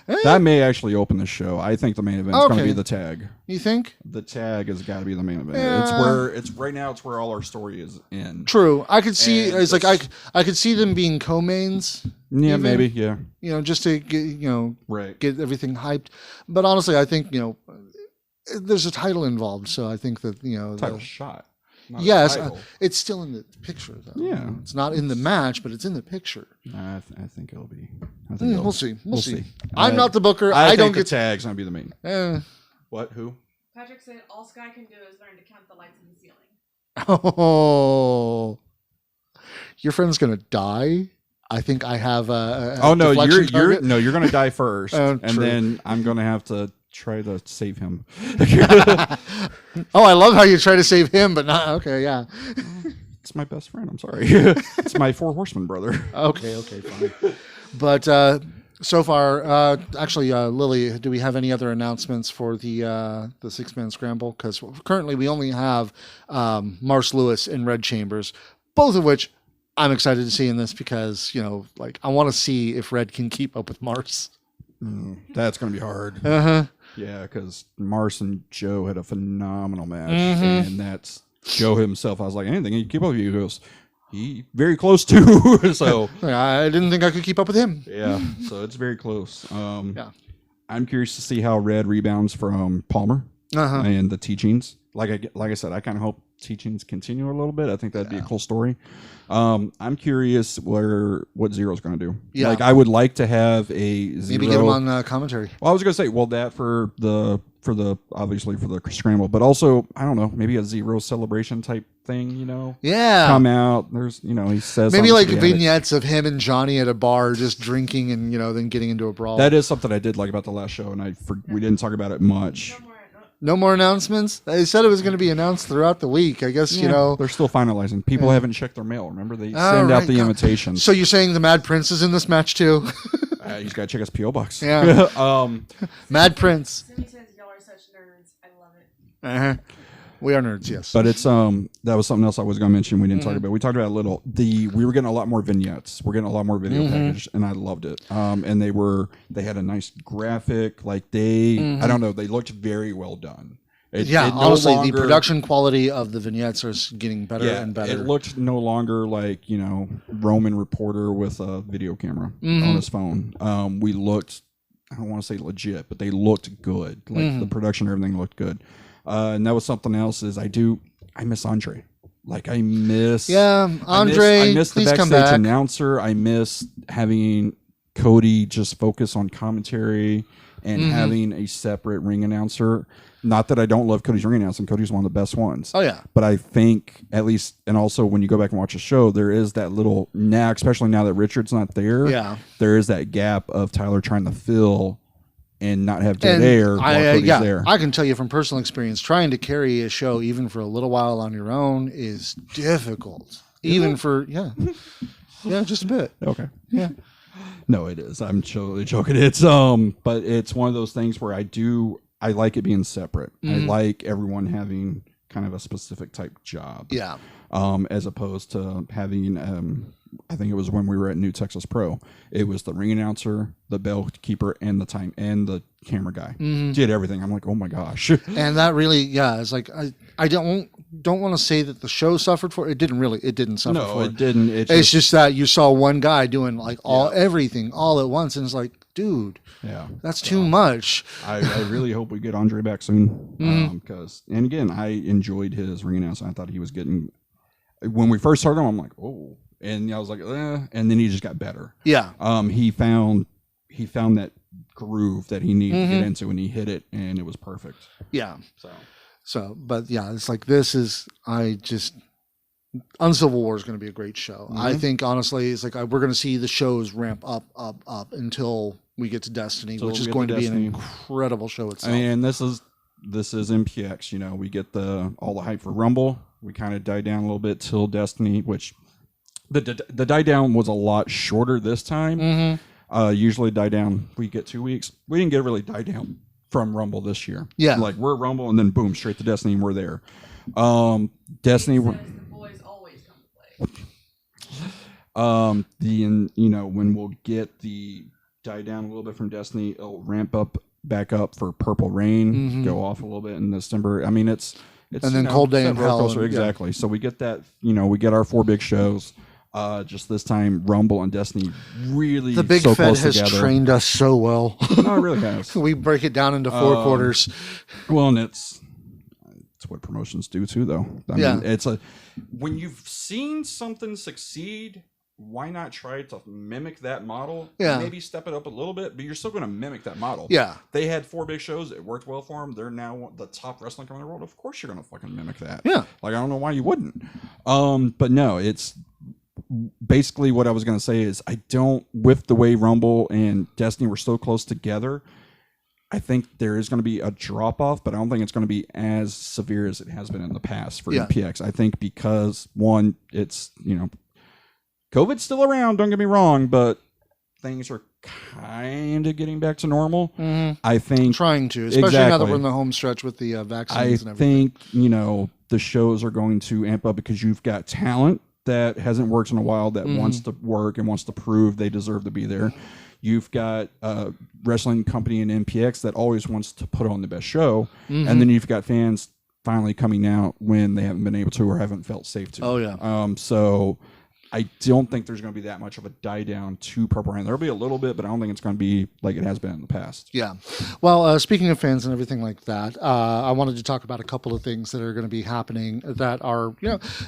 That may actually open the show. I think the main event is going to be the tag. You think? The tag has got to be the main event. Yeah. It's right now. It's where all our story is in. True. I could see. I could see them being co-mains. Yeah, even, maybe. Yeah. Just to get get everything hyped. But honestly, I think there's a title involved, so I think that title shot. Yes, it's still in the picture though. Yeah, it's not in the match, but it's in the picture. I think it'll be. We'll see. We'll see. I'm not the booker. I don't think get the tag's gonna be the main. What? Who? Patrick said all Sky can do is learn to count the lights in the ceiling. Oh, your friend's gonna die. I think I have a Oh no, deflection you're target. you're gonna die first, and True. then I'm gonna have to try to save him. Oh, I love how you try to save him, but not okay. Yeah. It's my best friend. I'm sorry. It's my four horsemen brother. Okay, fine. But so far, actually, Lily, do we have any other announcements for the 6-man scramble? Because currently we only have Mars Lewis and Red Chambers, both of which I'm excited to see in this because I want to see if Red can keep up with Mars. That's gonna be hard. Uh-huh. Yeah, because Mars and Joe had a phenomenal match, and that's Joe himself. I was like, anything you keep up with you? He goes, he very close to. So I didn't think I could keep up with him. yeah, so it's very close. Yeah. I'm curious to see how Red rebounds from Palmer and the teachings. Like I said, I kind of hope teachings continue a little bit. I think that'd be a cool story. I'm curious what Zero's going to do. Yeah. Like I would like to have a Zero. Maybe get him on commentary. Well, I was going to say, that for the obviously for the scramble, but also I don't know, maybe a Zero celebration type thing. Yeah. Come out. There's he says Maybe like something, vignettes of him and Johnny at a bar just drinking and then getting into a brawl. That is something I did like about the last show, and we didn't talk about it much. No more announcements? They said it was going to be announced throughout the week. I guess, they're still finalizing. People haven't checked their mail. Remember, they send out the invitations. So you're saying the Mad Prince is in this match too? You just got to check his P.O. box. Yeah. Mad Prince. Simmy says y'all are such nerds. I love it. Uh-huh. We are nerds, yes. But it's that was something else I was going to mention. We didn't talk about. We talked about a little. We were getting a lot more vignettes. We're getting a lot more video package, and I loved it. And they had a nice graphic. Like I don't know, they looked very well done. Honestly, the production quality of the vignettes are getting better and better. It looked no longer like Roman reporter with a video camera on his phone. We looked, I don't want to say legit, but they looked good. Like the production, everything looked good. And that was something else. I miss Andre. Like I miss Andre. I miss the please come backstage back. announcer. I miss having Cody just focus on commentary and having a separate ring announcer. Not that I don't love Cody's ring announcing. Cody's one of the best ones. Oh yeah. But I think at least, and also when you go back and watch the show, there is that little now, especially now that Richard's not there. Yeah. There is that gap of Tyler trying to fill and not have dead air while Cody's there. I can tell you from personal experience, trying to carry a show even for a little while on your own is difficult. Even for just a bit. Okay. Yeah. No, it is. I'm totally joking. It's but it's one of those things where I like it being separate. I like everyone having kind of a specific type job. Yeah. As opposed to having I think it was when we were at New Texas Pro. It was the ring announcer, the bell keeper, and the camera guy. Did everything. I'm like, oh my gosh. And that really, it's like I don't want to say that the show suffered for it. It didn't suffer for it. No, it didn't. It's just that you saw one guy doing like everything all at once, and it's like, dude, that's too much. I really hope we get Andre back soon. Because, and again, I enjoyed his ring announcing. I thought he was getting, when we first started him, I'm like, oh. And I was like, and then he just got better. Yeah. He found that groove that he needed to get into, and he hit it, and it was perfect. Yeah. So, but it's like Uncivil War is going to be a great show. I think honestly, it's like we're going to see the shows ramp up until we get to Destiny, which is going to be an incredible show itself. I mean, this is MPX. We get all the hype for Rumble. We kind of die down a little bit till Destiny, which the die down was a lot shorter this time. Usually die down, we get 2 weeks. We didn't get really die down from Rumble this year. Yeah, like we're at Rumble and then boom, straight to Destiny, and we're there. Destiny. The boys always come to play. When we'll get the die down a little bit from Destiny, it'll ramp back up for Purple Rain, go off a little bit in December. I mean, it's and then Cold Day in Hell. Exactly. So we get that. We get our 4 big shows. Just this time, Rumble and Destiny really the Big so Fed has together. Trained us so well. No, it really has. We break it down into 4 quarters. Well, and it's what promotions do too, though. I mean, it's when you've seen something succeed why not try to mimic that model? Yeah. Maybe step it up a little bit, but you're still going to mimic that model. Yeah. They had 4 big shows. It worked well for them. They're now the top wrestling company in the world. Of course you're going to fucking mimic that. Yeah. Like, I don't know why you wouldn't. But no, it's basically what I was going to say is with the way Rumble and Destiny were so close together, I think there is going to be a drop off, but I don't think it's going to be as severe as it has been in the past for MPX. I think because one, it's, COVID's still around, don't get me wrong, but things are kind of getting back to normal. Mm-hmm. I think trying to, especially now that we're in the home stretch with the vaccines and everything. I think, the shows are going to amp up because you've got talent that hasn't worked in a while that wants to work and wants to prove they deserve to be there. You've got a wrestling company in MPX that always wants to put on the best show. Mm-hmm. And then you've got fans finally coming out when they haven't been able to or haven't felt safe to. Oh, yeah. So I don't think there's going to be that much of a die down to Purple Rain. There'll be a little bit, but I don't think it's going to be like it has been in the past. Yeah. Well, speaking of fans and everything like that, I wanted to talk about a couple of things that are going to be happening that are,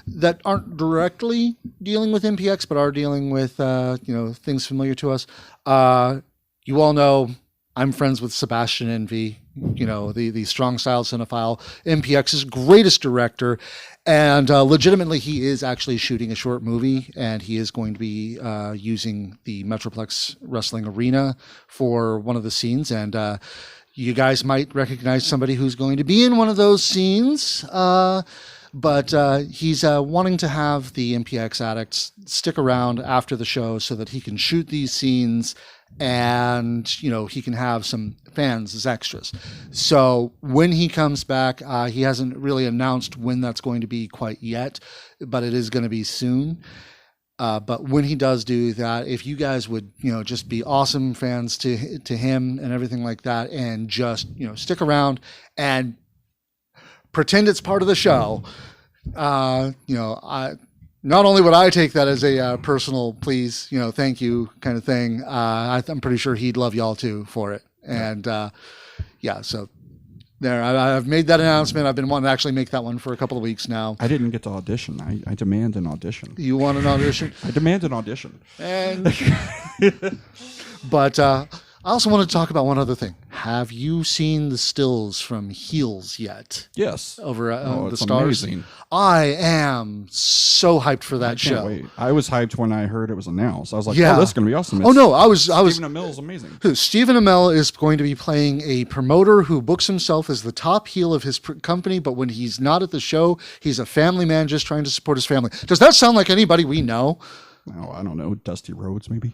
that aren't directly dealing with MPX, but are dealing with, things familiar to us. You all know I'm friends with Sebastian Envy, the strong style cinephile, MPX's greatest director. And legitimately, he is actually shooting a short movie, and he is going to be using the Metroplex Wrestling Arena for one of the scenes. And you guys might recognize somebody who's going to be in one of those scenes. But he's wanting to have the MPX addicts stick around after the show so that he can shoot these scenes and, he can have some fans as extras. So when he comes back, he hasn't really announced when that's going to be quite yet, but it is going to be soon. But when he does do that, if you guys would, just be awesome fans to him and everything like that, and just, stick around and pretend it's part of the show. Not only would I take that as a personal please, thank you kind of thing. I'm pretty sure he'd love y'all too for it. And so there, I've made that announcement. I've been wanting to actually make that one for a couple of weeks now. I didn't get to audition. I demand an audition. You want an audition? I demand an audition. And but I also want to talk about one other thing. Have you seen the stills from Heels yet? Yes. Over at the it's Stars? Amazing. I am so hyped for that show. Wait. I was hyped when I heard it was announced. I was like, Yeah. oh, this is going to be awesome. Oh, no, I was. Stephen Amell is amazing. Stephen Amell is going to be playing a promoter who books himself as the top heel of his company, but when he's not at the show, he's a family man just trying to support his family. Does that sound like anybody we know? Oh, I don't know. Dusty Rhodes, maybe.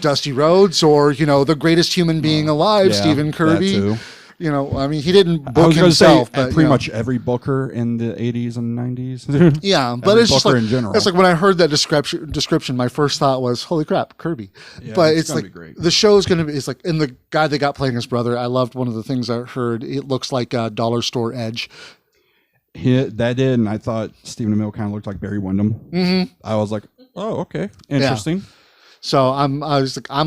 Dusty Rhodes, or the greatest human being alive, Stephen Kirby. That too. He didn't book himself, but pretty much every booker in the 80s and 90s. Yeah, but it's just like in general. It's like when I heard that description, my first thought was, "Holy crap, Kirby!" Yeah, but it's gonna like be great. the show's going to be. It's like, and the guy they got playing his brother. I loved one of the things I heard. It looks like a dollar store Edge. That did, and I thought Stephen Amell kind of looked like Barry Windham. Mm-hmm. I was like, oh, okay, interesting. Yeah. So I'm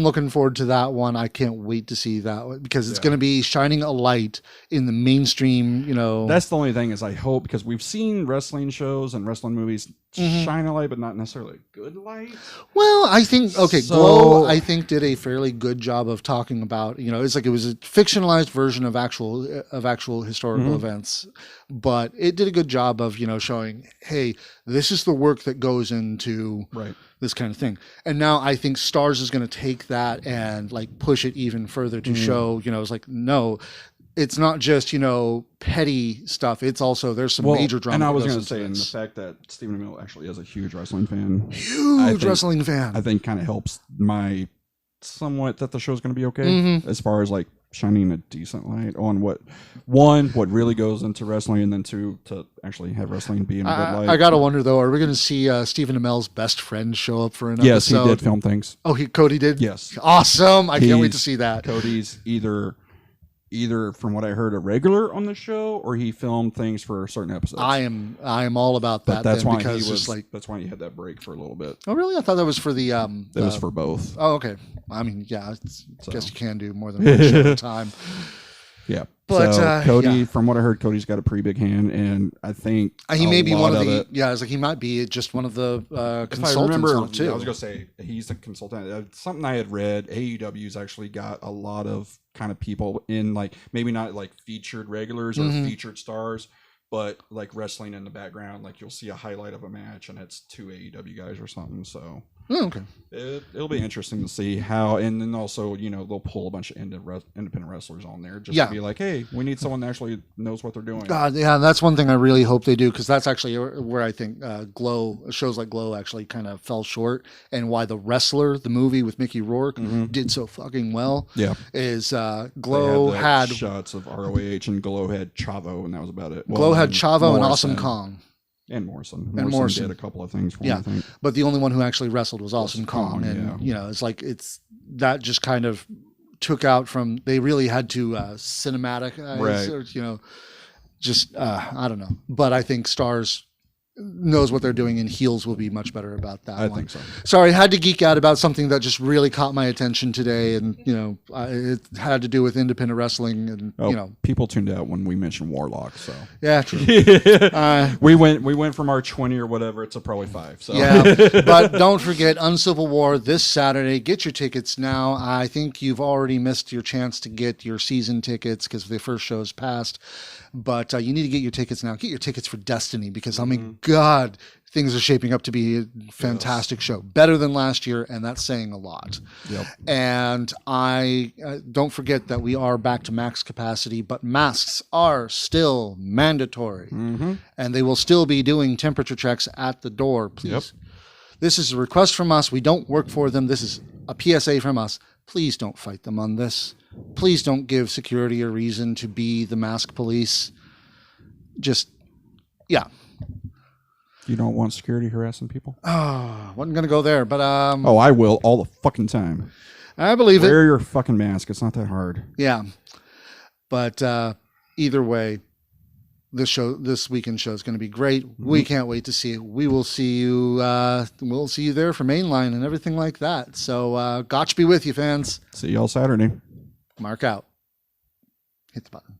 looking forward to that one. I can't wait to see that one because it's going to be shining a light in the mainstream, That's the only thing is I hope, because we've seen wrestling shows and wrestling movies shine a light, but not necessarily a good light. Well, I think, Glow, I think did a fairly good job of talking about, it's like it was a fictionalized version of actual historical events, but it did a good job of, showing, hey, this is the work that goes into this kind of thing. And now I think Stars is going to take that and like push it even further to show, it's like, no, it's not just, petty stuff. It's also, there's some major drama. And I was going to say, and the fact that Stephen Amell actually is a huge wrestling fan. Wrestling fan. I think kind of helps my somewhat that the show's going to be okay as far as like shining a decent light on what really goes into wrestling, and then two, to actually have wrestling be in a good light. I gotta wonder though, are we going to see Stephen Amell's best friend show up for an yes, episode? Yes, he did film things. Oh, Cody did? Yes. Awesome. I can't wait to see that. Cody's either from what I heard a regular on the show, or he filmed things for certain episodes. I am all about that. But that's why because he was that's why he had that break for a little bit. Oh really? I thought that was for the It was for both. Oh okay. I mean, yeah, I guess you can do more than one show at a time. Yeah. But, so Cody, yeah. from what I heard, Cody's got a pretty big hand, and I think He may be one of the. it, Yeah, it's like he might be just one of the if I consultants remember, on it too. I was gonna say he's a consultant. Something I had read, AEW's actually got a lot of kind of people in, like, maybe not like featured regulars or featured stars, but like wrestling in the background. Like you'll see a highlight of a match, and it's 2 AEW guys or something. So Okay. it'll be interesting to see how, and then also, you know, they'll pull a bunch of independent wrestlers on there just to be like, hey, we need someone that actually knows what they're doing. Yeah, that's one thing I really hope they do, because that's actually where I think shows like Glow actually kind of fell short, and why The Wrestler, the movie with Mickey Rourke, did so fucking well. Yeah, is Glow had shots of ROH, and Glow had Chavo, and that was about it. Glow had Chavo and Awesome Kong. And Morrison. Morrison did a couple of things for him, I think. But the only one who actually wrestled was Awesome Kong. And, you know, it's like, that just kind of took out from, they really had to cinematic, or, you know, just, I don't know. But I think Stars knows what they're doing, and heels will be much better about that. I think so. Sorry, I had to geek out about something that just really caught my attention today, and you know, it had to do with independent wrestling, and you know, people tuned out when we mentioned Warlock. So yeah, true. we went from our 20 or whatever to probably 5. So yeah, but don't forget Uncivil War this Saturday. Get your tickets now. I think you've already missed your chance to get your season tickets because the first show's passed. But you need to get your tickets now. Get your tickets for Destiny, because I mean, God, things are shaping up to be a fantastic show, better than last year, and that's saying a lot. Yep. And I don't forget that we are back to max capacity, but masks are still mandatory, and they will still be doing temperature checks at the door. Please, Yep. This is a request from us. We don't work for them. This is a PSA from us. Please don't fight them on this. Please don't give security a reason to be the mask police. Just, yeah. You don't want security harassing people? Oh, wasn't going to go there, but... oh, I will all the fucking time. I believe Wear your fucking mask. It's not that hard. Yeah. But either way, this weekend show is going to be great. We can't wait to see it. We will see you. We'll see you there for Mainline and everything like that. So, Gotch be with you, fans. See y'all Saturday. Mark out. Hit the button.